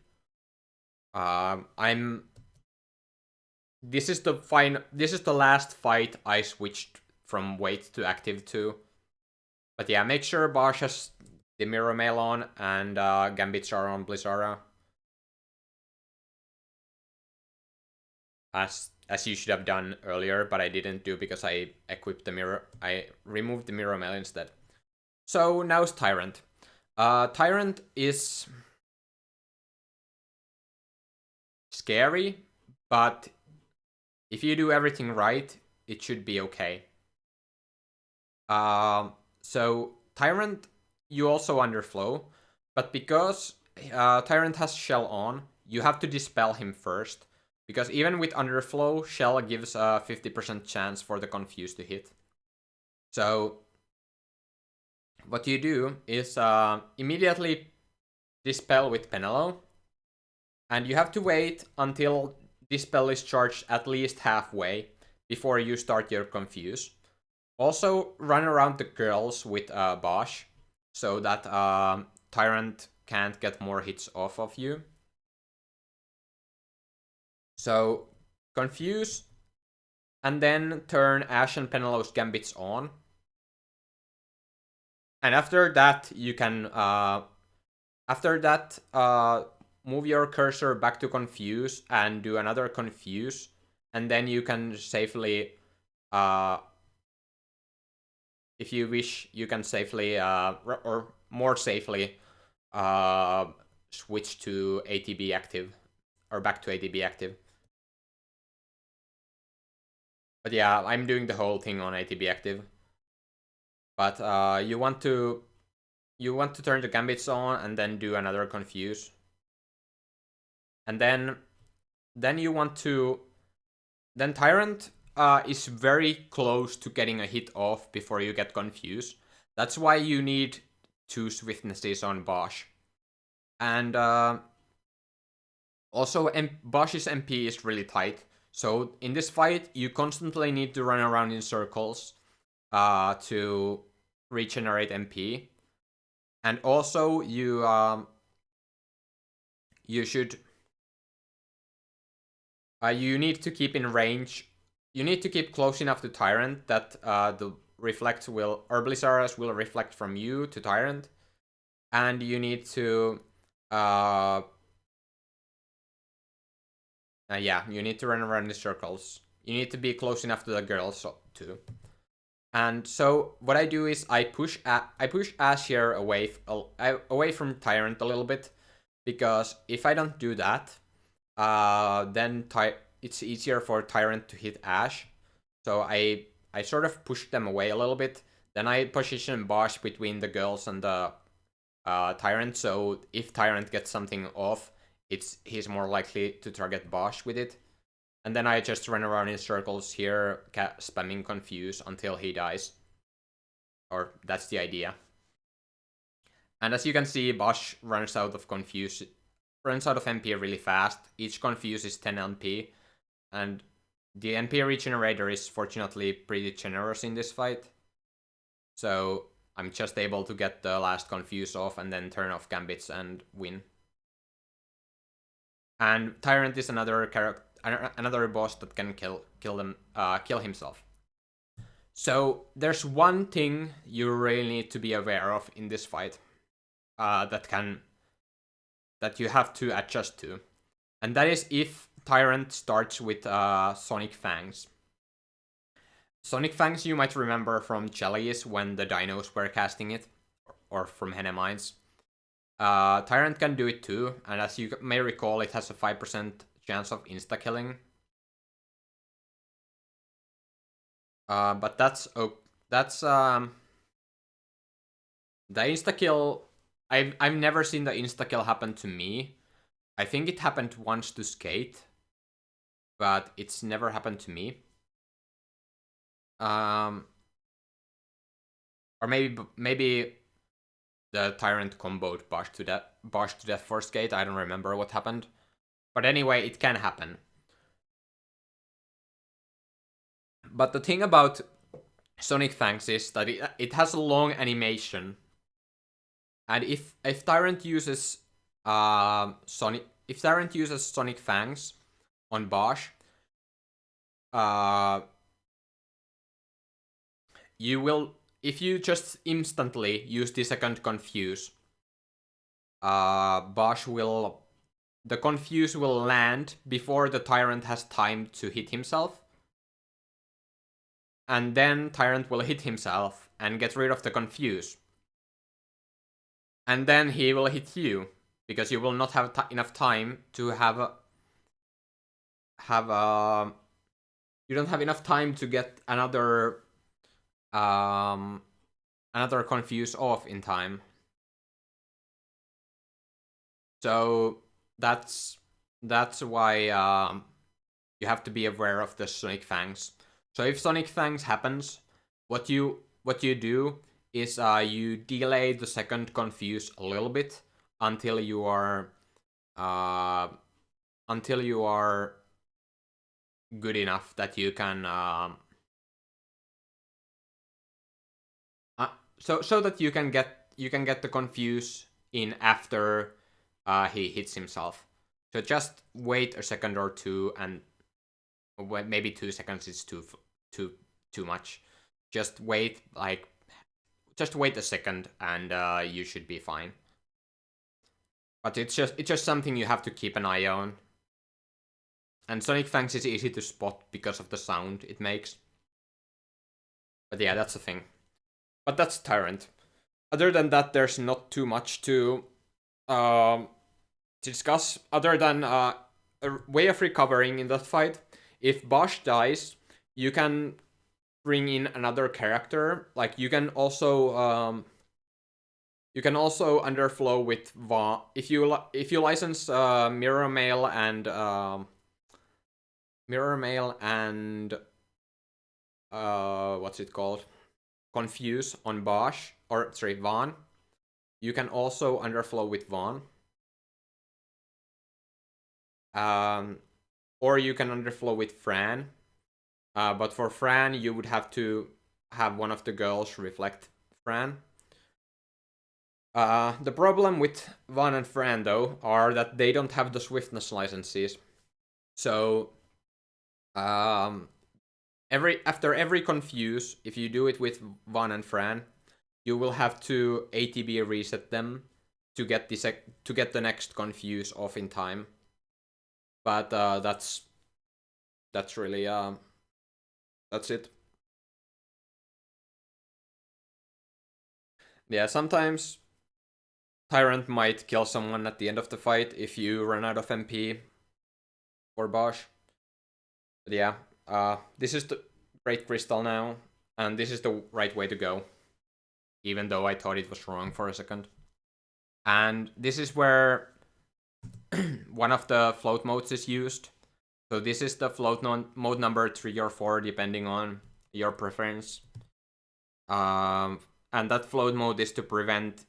This is the last fight I switched from weight to active to. But yeah, make sure Bosch has the Mirror Mail on and Gambits are on Blizzara. As you should have done earlier, but I didn't do because I equipped the mirror. I removed the Mirror Mail instead. So now it's Tyrant. Tyrant is scary, but if you do everything right, it should be okay. So Tyrant, you also underflow, but because Tyrant has Shell on, you have to dispel him first. Because even with underflow, Shell gives a 50% chance for the confuse to hit. So what you do is immediately dispel with Penelo, and you have to wait until dispel is charged at least halfway before you start your confuse. Also run around the girls with Bosch, so that Tyrant can't get more hits off of you. So confuse, and then turn Ash and Penelope's Gambits on. And after that, you can move your cursor back to confuse and do another confuse, and then you can safely, if you wish, you can safely or more safely switch to ATB active or back to ATB active. But yeah, I'm doing the whole thing on ATB active. But you want to turn the Gambits on and then do another confuse. And then you want to... Then Tyrant is very close to getting a hit off before you get confused. That's why you need 2 swiftnesses on Bosch. And also Bosch's MP is really tight. So in this fight, you constantly need to run around in circles to regenerate MP. And also you should... you need to keep in range. You need to keep close enough to Tyrant that the reflect will... or Blizzaras will reflect from you to Tyrant. And you need to... yeah, you need to run around the circles. You need to be close enough to the girls too. And so what I do is I push Ash here away from Tyrant a little bit, because if I don't do that, then it's easier for Tyrant to hit Ash. So I sort of push them away a little bit. Then I position Bosch between the girls and the Tyrant, so if Tyrant gets something off, he's more likely to target Bosch with it. And then I just run around in circles here, spamming confuse until he dies. Or that's the idea. And as you can see, Bosch runs out of MP really fast. Each confuse is 10 MP. And the MP regenerator is fortunately pretty generous in this fight. So I'm just able to get the last confuse off and then turn off Gambits and win. And Tyrant is another boss that can kill himself. So there's one thing you really need to be aware of in this fight, that you have to adjust to, and that is if Tyrant starts with Sonic Fangs. Sonic Fangs you might remember from Jellies when the dinos were casting it, or from Henemines. Tyrant can do it too, and as you may recall, it has a 5% chance of insta-killing. But that's the insta kill. I've never seen the insta kill happen to me. I think it happened once to Skate, but it's never happened to me. Or maybe the Tyrant comboed Bosch to death for Skate. I don't remember what happened, but anyway, it can happen. But the thing about Sonic Fangs is that it has a long animation, and if Tyrant uses Sonic Fangs on Bosch, you will, if you just instantly use the second Confuse, Bosch will, the Confuse will land before the Tyrant has time to hit himself. And then Tyrant will hit himself and get rid of the Confuse. And then he will hit you, because you will not have enough time to you don't have enough time to get another Confuse off in time. So that's why you have to be aware of the Sonic Fangs. So if Sonic Fangs happens, what you do is you delay the second Confuse a little bit until you are good enough that you can so that you can get the Confuse in after he hits himself. So just wait a second or two, and maybe 2 seconds is too much. Just wait a second, and you should be fine. But it's just something you have to keep an eye on. And Sonic Fangs is easy to spot because of the sound it makes. But yeah, that's the thing. But that's Tyrant. Other than that, there's not too much to discuss, other than a way of recovering in that fight. If Bosch dies, you can bring in another character. Like, you can also underflow with Vaughn if you license Mirror Mail and what's it called? Confuse on Bosch, or sorry, Vaughn. You can also underflow with Vaughn. Or you can underflow with Fran. But for Fran, you would have to have one of the girls reflect Fran. The problem with Vaughn and Fran, though, are that they don't have the swiftness licenses. So, after every Confuse, if you do it with Vaughn and Fran, you will have to ATB reset them to get the next Confuse off in time. But that's really that's it. Yeah, sometimes Tyrant might kill someone at the end of the fight if you run out of MP or Bosch. But yeah, this is the Great Crystal now, and this is the right way to go. Even though I thought it was wrong for a second. And this is where one of the float modes is used. So this is the float mode number 3 or 4, depending on your preference. And that float mode is to prevent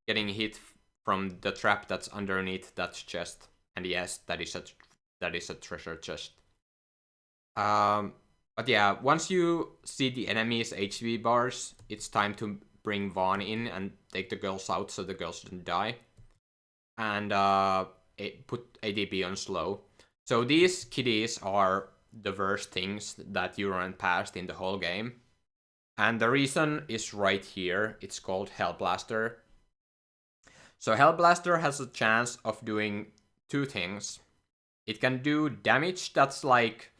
getting hit from the trap that's underneath that chest. And yes, that is a treasure chest. But yeah, once you see the enemy's HP bars, it's time to bring Vaughn in and take the girls out so the girls don't die. And put ADP on slow. So these kiddies are the worst things that you run past in the whole game. And the reason is right here. It's called Hellblaster. So Hellblaster has a chance of doing 2 things. It can do damage that's like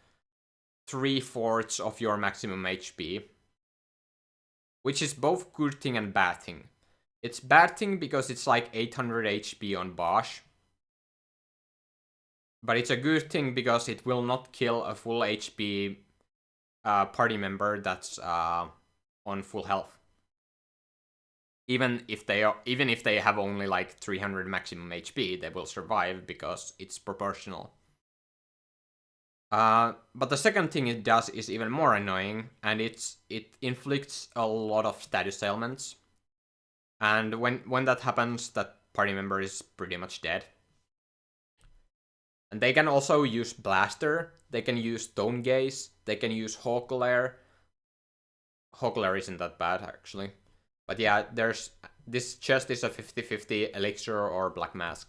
3/4 of your maximum HP, which is both good thing and bad thing. It's bad thing because it's like 800 HP on Bosch, but it's a good thing because it will not kill a full HP party member that's on full health. Even if they have only like 300 maximum HP, they will survive because it's proportional. But the second thing it does is even more annoying, and it inflicts a lot of status ailments. And when that happens, that party member is pretty much dead. And they can also use Blaster, they can use Stone Gaze, they can use Hawk Lair. Hawk Lair isn't that bad, actually. But yeah, there's this chest is a 50-50 Elixir or Black Mask.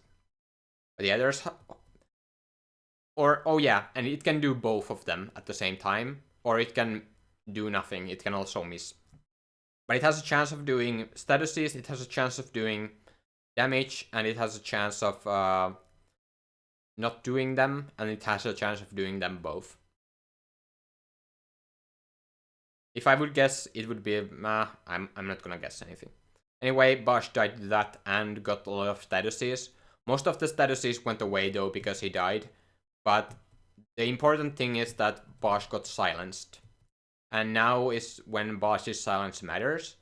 But yeah, there's... Or, oh yeah, and it can do both of them at the same time. Or it can do nothing, it can also miss. But it has a chance of doing statuses, it has a chance of doing damage, and it has a chance of not doing them, and it has a chance of doing them both. If I would guess, it would be... I'm not gonna guess anything. Anyway, Bosch died to that and got a lot of statuses. Most of the statuses went away though because he died. But the important thing is that Bosch got silenced. And now is when Bosch's silence matters.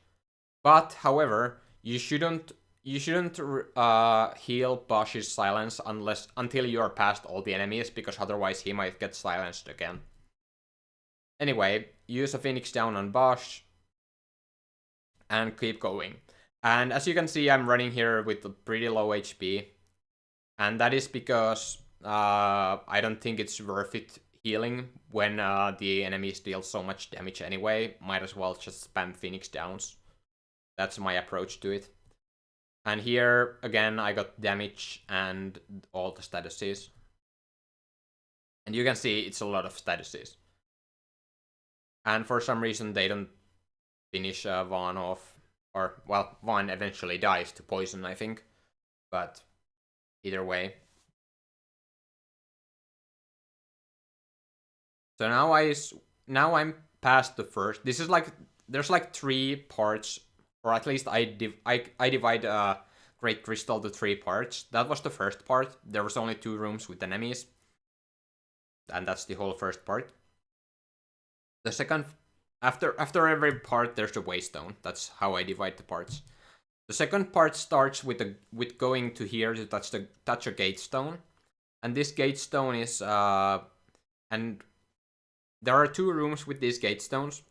But, however, you shouldn't heal Bosch's silence until you're past all the enemies, because otherwise he might get silenced again. Anyway, use a Phoenix down on Bosch and keep going. And as you can see, I'm running here with a pretty low HP. And that is because I don't think it's worth it healing when the enemies deal so much damage anyway. Might as well just spam Phoenix downs. That's my approach to it. And here, again, I got damage and all the statuses. And you can see it's a lot of statuses. And for some reason, they don't finish Vaughn off. Or, well, Vaughn eventually dies to poison, I think. But either way. So now I'm past the first. This is like, there's like 3 parts, or at least I divide Great Crystal to 3 parts. That was the first part. There was only 2 rooms with enemies. And that's the whole first part. The second... After every part, there's a waystone. That's how I divide the parts. The second part starts with going to here to touch a gate stone, and this gate stone is and there are 2 rooms with these gate stones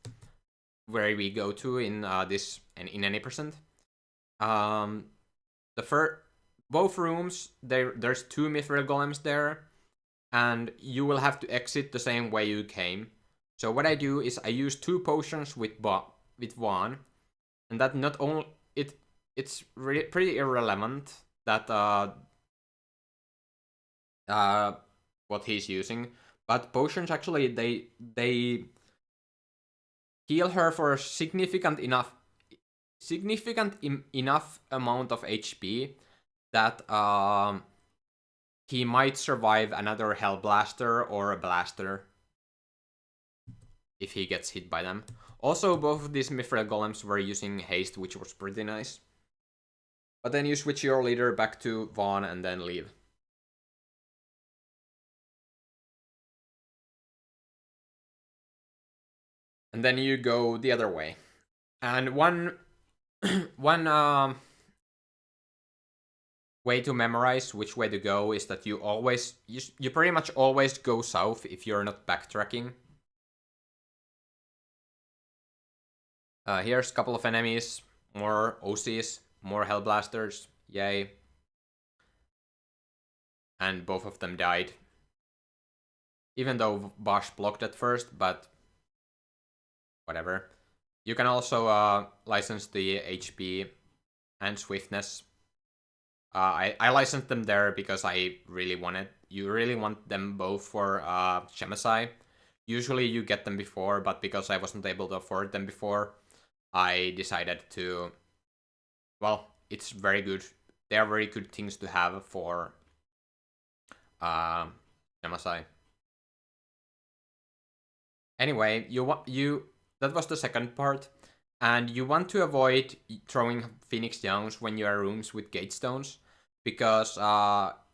where we go to in this and in any percent. Both rooms there's 2 mithril golems there, and you will have to exit the same way you came. So what I do is I use 2 potions with Vaughn, and that not only it's really pretty irrelevant that what he's using, but potions actually they heal her for a significant enough amount of HP that he might survive another Hell Blaster or a Blaster if he gets hit by them. Also, both of these Mithril Golems were using haste, which was pretty nice. But then you switch your leader back to Vaughn and then leave. And then you go the other way. And one way to memorize which way to go is that you pretty much always go south if you're not backtracking. Here's a couple of enemies, more OCs, more Hellblasters, yay. And both of them died. Even though Bosch blocked at first, but whatever. You can also license the HP and swiftness. I licensed them there because you really want them both for Shemazai. Usually you get them before, but because I wasn't able to afford them before, I decided to... Well, it's very good. They are very good things to have for Shemazai. Anyway, that was the second part, and you want to avoid throwing Phoenix Downs when you are rooms with gate stones, because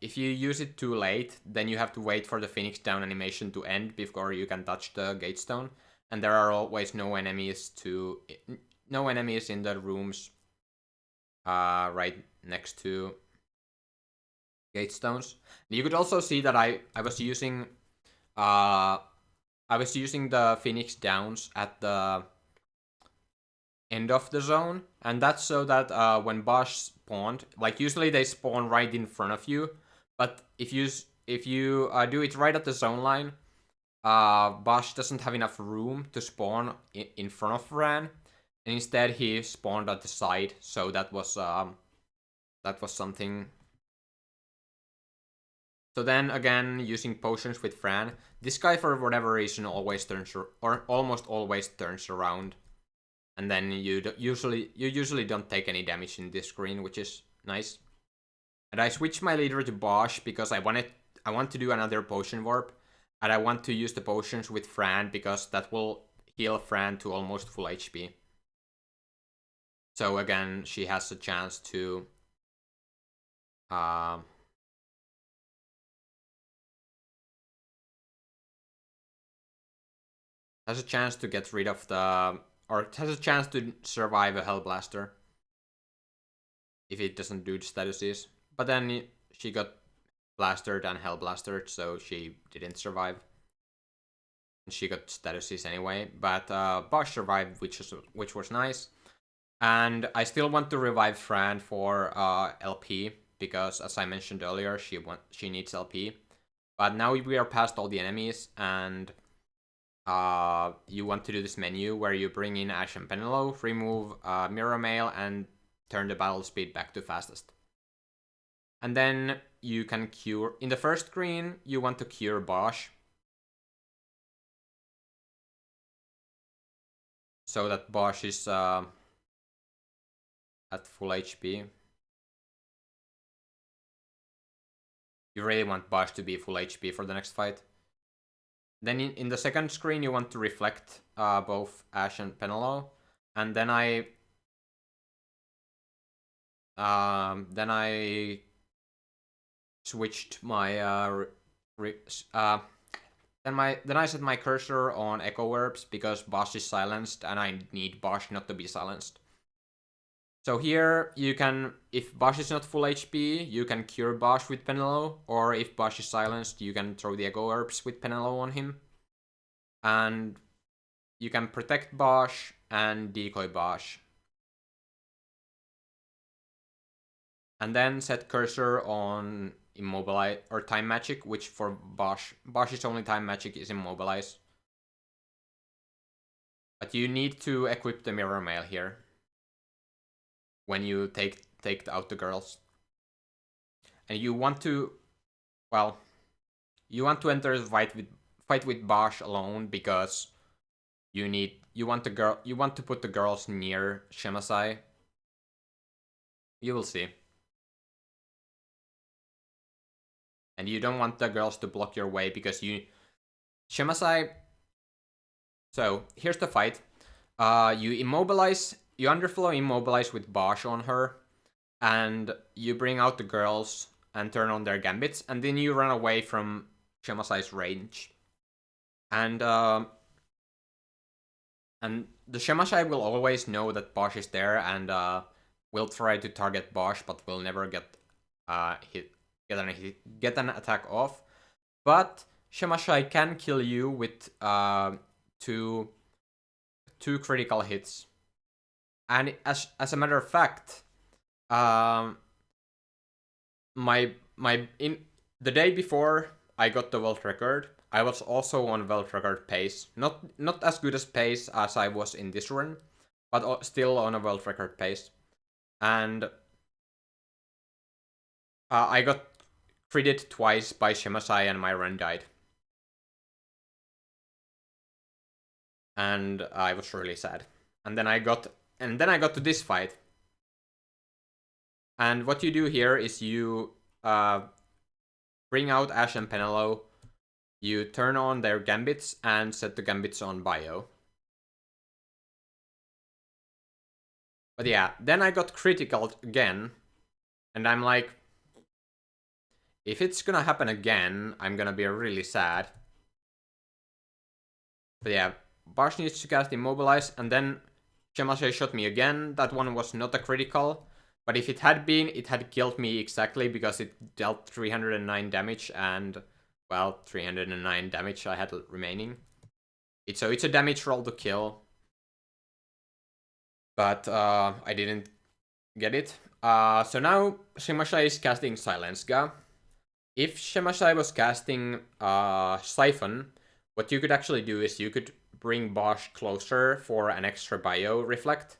if you use it too late, then you have to wait for the Phoenix Down animation to end before you can touch the gate stone, and there are always no enemies in the rooms right next to gate stones. You could also see that I was using the Phoenix Downs at the end of the zone, and that's so that when Bosch spawned, like usually they spawn right in front of you, but if you do it right at the zone line, Bosch doesn't have enough room to spawn in front of Ran, and instead he spawned at the side. So that was something. So then again, using potions with Fran, this guy for whatever reason always turns or almost always turns around, and then you usually don't take any damage in this screen, which is nice. And I switched my leader to Bosch because I want to do another potion warp, and I want to use the potions with Fran because that will heal Fran to almost full HP. So again, she has a chance to get rid of or has a chance to survive a Hellblaster if it doesn't do the statuses. But then she got blastered and Hellblastered, so she didn't survive. She got statuses anyway, but Bosch survived, which was nice. And I still want to revive Fran for LP because, as I mentioned earlier, she needs LP. But now we are past all the enemies, and you want to do this menu where you bring in Ash and Penelope, remove Mirror Mail, and turn the battle speed back to fastest. And then you can cure. In the first screen, you want to cure Bosch, so that Bosch is at full HP. You really want Bosch to be full HP for the next fight. Then in the second screen, you want to reflect both Ash and Penelope, and then I switched my then I set my cursor on Echo Verbs because Bosch is silenced, and I need Bosch not to be silenced. So here you can, if Bosch is not full HP, you can cure Bosch with Penelope, or if Bosch is silenced, you can throw the Echo Herbs with Penelope on him. And you can protect Bosch and decoy Bosch. And then set cursor on Immobilize or Time Magic, which for Bosch's only Time Magic is Immobilize. But you need to equip the Mirror Mail here when you take out the girls. And you want to, well, you want to enter the fight with Bosch alone because you want to put the girls near Shemasai. You will see. And you don't want the girls to block your way because Shemasai. So here's the fight. You underflow immobilize with Bosch on her, and you bring out the girls and turn on their gambits, and then you run away from Shemasai's range. And the Shemasai will always know that Bosch is there, and will try to target Bosch, but will never get an attack off. But Shemasai can kill you with two critical hits. And as a matter of fact, in the day before I got the world record, I was also on world record pace. Not as good as pace as I was in this run, but still on a world record pace. And I got critted twice by Shemasai, and my run died. And I was really sad. And then I got to this fight. And what you do here is you bring out Ash and Penelope, you turn on their gambits and set the gambits on bio. But yeah, then I got critical again, and I'm like, if it's gonna happen again, I'm gonna be really sad. But yeah, Bosch needs to cast Immobilize, and then Shemasai shot me again. That one was not a critical, but if it had been, it had killed me exactly because it dealt 309 damage and, well, 309 damage I had remaining. So it's a damage roll to kill, but I didn't get it. So now Shemasai is casting Silenska. If Shemasai was casting Siphon, what you could actually do is you could bring Bosch closer for an extra bio reflect,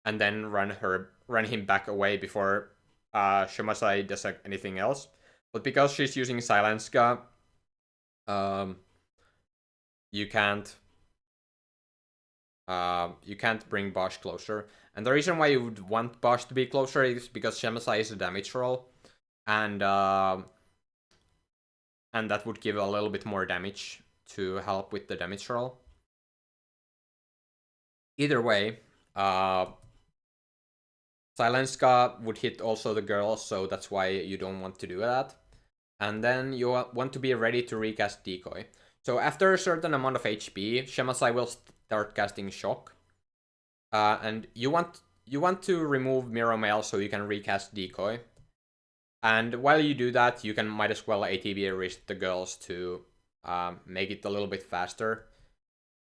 and then run him back away before Shemasai does anything else. But because she's using Silenska, you can't bring Bosch closer. And the reason why you would want Bosch to be closer is because Shemasai is a damage roll, and that would give a little bit more damage to help with the damage roll. Either way, Silenska would hit also the girls, so that's why you don't want to do that. And then you want to be ready to recast Decoy. So after a certain amount of HP, Shemasai will start casting Shock. And you want to remove Mirror Mail so you can recast Decoy. And while you do that, you might as well ATB reset the girls to make it a little bit faster.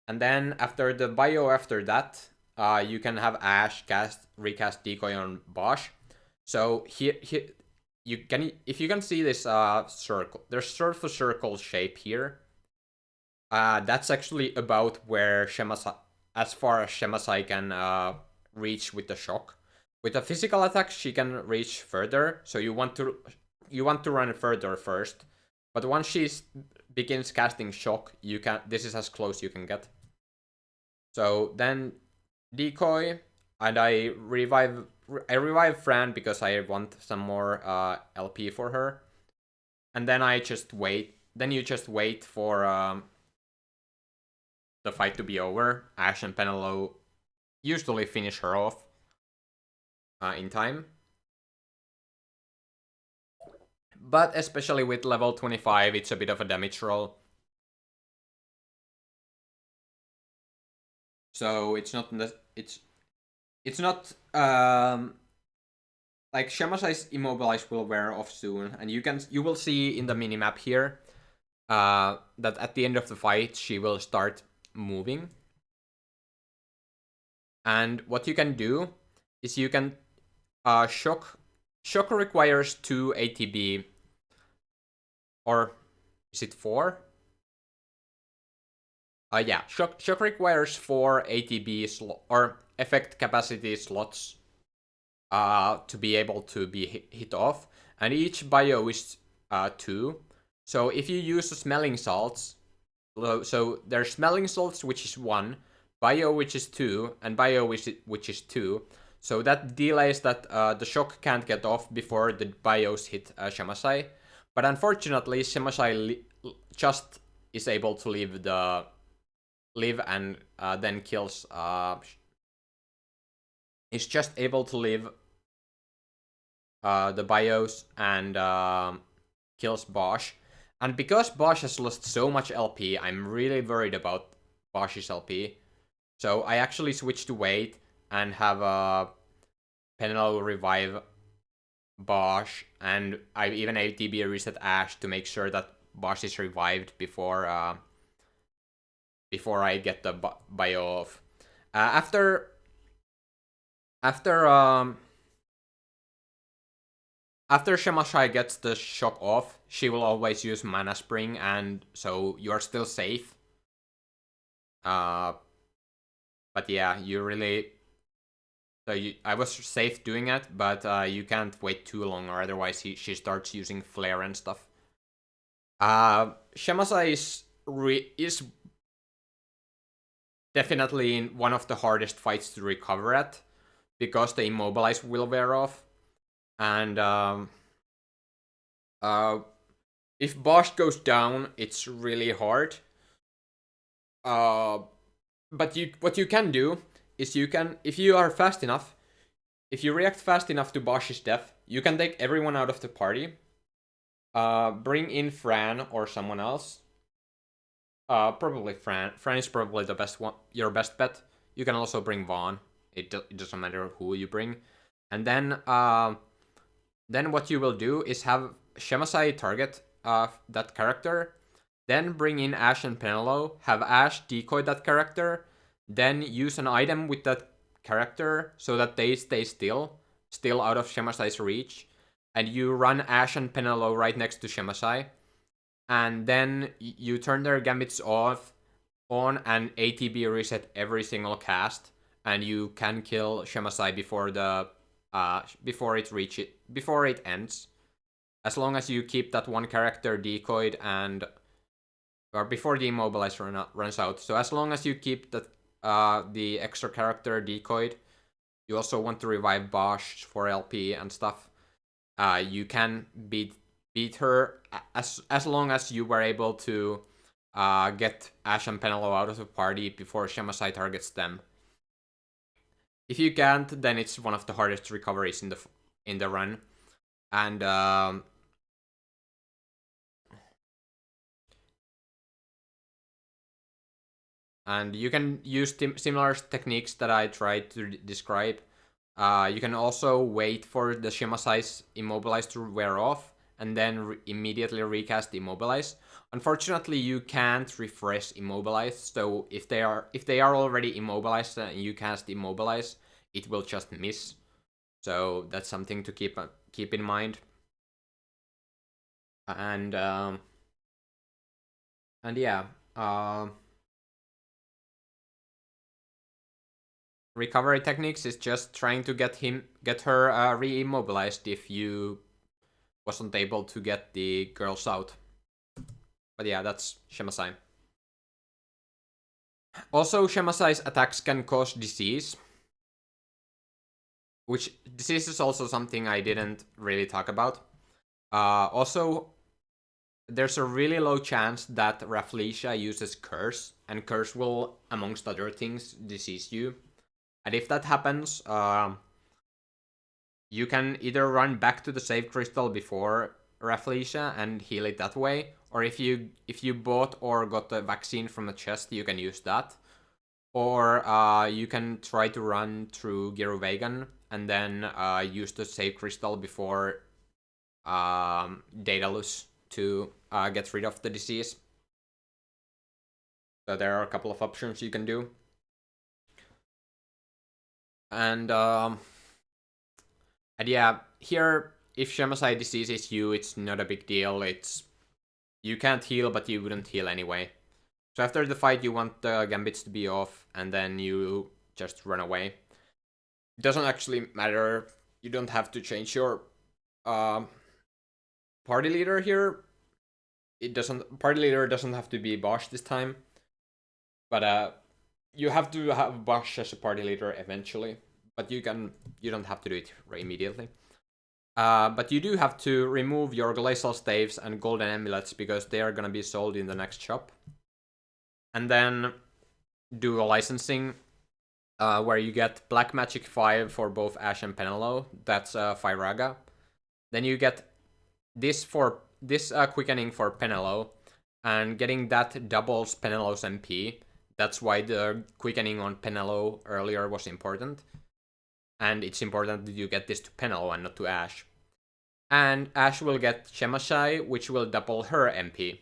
And then after the bio after that, you can have Ash recast Decoy on Bosch. So here if you can see this circle, there's sort of a circle shape here. That's actually about where Shemasai, as far as Shemasai can reach with the shock. With a physical attack, she can reach further, so you want to run further first. But once she begins casting shock, this is as close you can get. So then Decoy, and I revive Fran because I want some more LP for her. And then I just wait. Then you just wait for the fight to be over. Ash and Penelo usually finish her off in time. But especially with level 25, it's a bit of a damage roll. So it's not like Shemasai's Immobilize will wear off soon, and you will see in the minimap here that at the end of the fight she will start moving. And what you can do is you can shock requires 2 ATB, or is it 4? Yeah, shock requires 4 ATB or effect capacity slots to be able to be hit off, and each bio is 2. So if you use the smelling salts, so there's smelling salts which is 1, bio which is 2, and bio which is 2. So that delays that the shock can't get off before the bios hit Shemasai. But unfortunately, Shemasai just is able to live and then kills. Is just able to live the bios and kills Bosch. And because Bosch has lost so much LP, I'm really worried about Bosch's LP. So I actually switched to wait and have Penelo revive Bosch, and I even ATB reset Ash to make sure that Bosch is revived before I get the bio off. After Shemasai gets the shock off, she will always use Mana Spring, and so you are still safe. But yeah, you really... So I was safe doing it, but you can't wait too long, or otherwise she starts using Flare and stuff. Shemasai is definitely in one of the hardest fights to recover at, because the Immobilize will wear off. And if Bosch goes down, it's really hard. But what you can do is if you are fast enough, if you react fast enough to Bosch's death, you can take everyone out of the party, bring in Fran or someone else, Probably Fran. Fran is probably the best one, your best bet. You can also bring Vaughn. It doesn't matter who you bring. And then what you will do is have Shemasai target that character, then bring in Ash and Penelo, have Ash decoy that character, then use an item with that character so that they stay still out of Shemasai's reach, and you run Ash and Penelo right next to Shemasai, and then you turn their gambits on and ATB reset every single cast, and you can kill Shemasai before it ends. As long as you keep that one character decoyed and or before the immobilize runs out. So as long as you keep that the extra character decoyed, you also want to revive Bosch for LP and stuff. You can beat her as long as you were able to get Ash and Penelo out of the party before Shemasai targets them. If you can't, then it's one of the hardest recoveries in the run, and you can use similar techniques that I tried to describe. You can also wait for the Shemasai's Immobilize to wear off, and then immediately recast Immobilize. Unfortunately, you can't refresh Immobilize, so if they are already immobilized and you cast Immobilize, it will just miss. So that's something to keep in mind. And yeah, recovery techniques is just trying to get her re-immobilized if you wasn't able to get the girls out. But yeah, that's Shemasai. Also, Shemasai's attacks can cause disease, which disease is also something I didn't really talk about. Also, there's a really low chance that Rafflesia uses Curse, and Curse will, amongst other things, disease you. And if that happens, you can either run back to the save crystal before Rafflesia and heal it that way, or if you bought or got the vaccine from the chest, you can use that. Or you can try to run through Giruvegan and then use the save crystal before Daedalus to get rid of the disease. So there are a couple of options you can do. And yeah, here, if Shemasai diseases you, it's not a big deal. You can't heal, but you wouldn't heal anyway. So after the fight, you want the gambits to be off, and then you just run away. It doesn't actually matter. You don't have to change your party leader here. Party leader doesn't have to be Bosch this time, but you have to have Bosch as a party leader eventually. But you don't have to do it immediately. But you do have to remove your glacial staves and golden amulets because they are gonna be sold in the next shop. And then do a licensing where you get Black Magic 5 for both Ash and Penelo. That's Fyraga. Then you get this quickening for Penelo, and getting that doubles Penelo's MP. That's why the quickening on Penelo earlier was important. And it's important that you get this to Penelo and not to Ash. And Ash will get Shemasai, which will double her MP.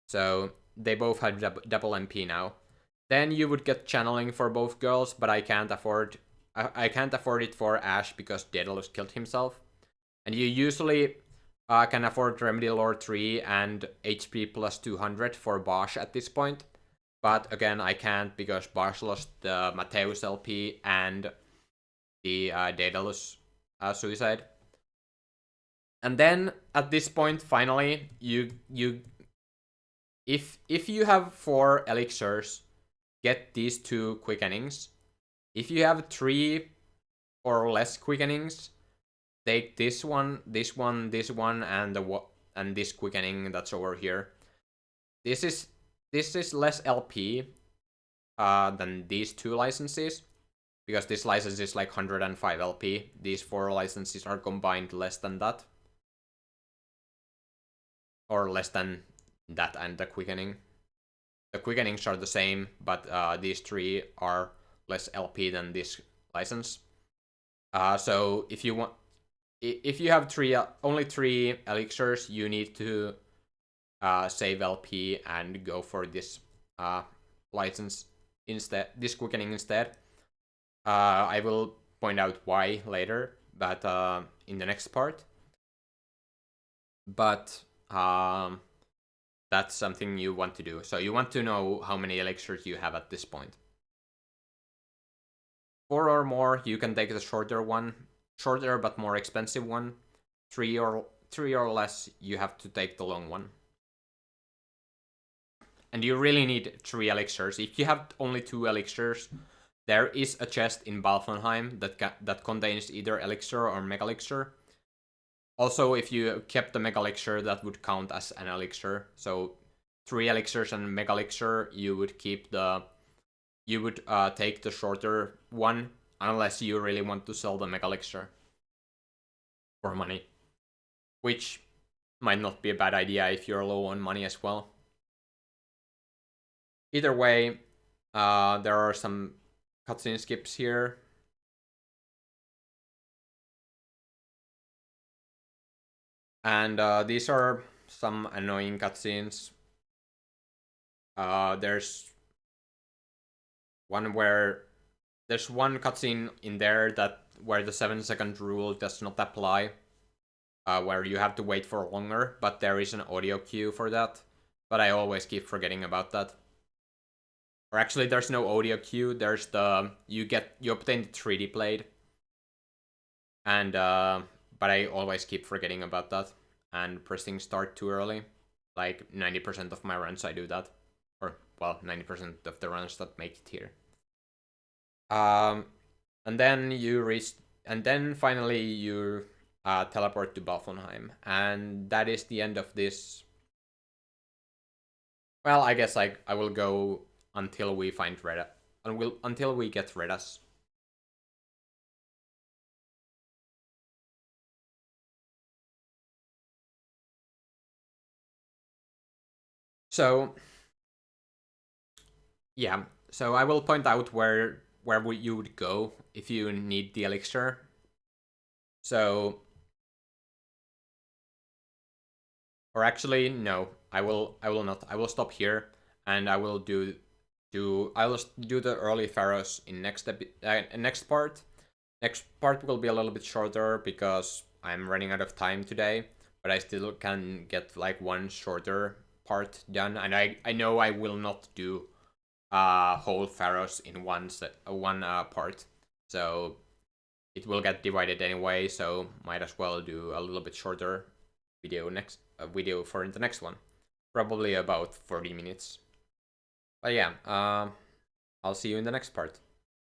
So they both have double MP now. Then you would get channeling for both girls, but I can't afford it for Ash because Daedalus killed himself. And you usually can afford Remedy Lord 3 and HP plus 200 for Bosch at this point. But again, I can't because Bosch lost the Mateus LP and the Daedalus suicide. And then at this point, finally, if you have 4 elixirs, get these 2 quickenings. If you have 3 or less quickenings, take this one, and this quickening that's over here. This is less LP than these 2 licenses, because this license is like 105 LP. These 4 licenses are combined less than that. Or less than that and the quickening. The quickenings are the same, but these 3 are less LP than this license. So if you want, if you have only 3 elixirs, you need to save LP and go for this license instead, this quickening instead. I will point out why later, but in the next part. But that's something you want to do. So you want to know how many elixirs you have at this point. 4 or more, you can take the shorter one, shorter but more expensive one. 3 or less, you have to take the long one. And you really need 3 elixirs. If you have only 2 elixirs, there is a chest in Balfonheim that contains either elixir or mega elixir. Also, if you kept the mega elixir, that would count as an elixir. So 3 elixirs and mega elixir, you would keep the, you would take the shorter one, unless you really want to sell the mega elixir for money, which might not be a bad idea if you're low on money as well. Either way, there are some cutscene skips here. And these are some annoying cutscenes. There's one where there's one cutscene in there that where the 7-second rule does not apply, where you have to wait for longer, but there is an audio cue for that. But I always keep forgetting about that. Or actually, there's no audio cue. There's the you obtain the 3D blade, and but I always keep forgetting about that and pressing start too early. Like 90% of my runs, I do that, or well, 90% of the runs that make it here. And then you reach, and then finally you teleport to Balfonheim, and that is the end of this. Well, I guess I will go until we find Reda, until we get Redas. So yeah, so I will point out where you would go if you need the elixir. So, or actually, no, I will not. I will stop here, and I will do the early pharaohs in next part. Next part will be a little bit shorter because I'm running out of time today, but I still can get like one shorter part done, and I know I will not do whole pharaohs in one part, so it will get divided anyway. So might as well do a little bit shorter video for the next one, probably about 40 minutes. But yeah, I'll see you in the next part.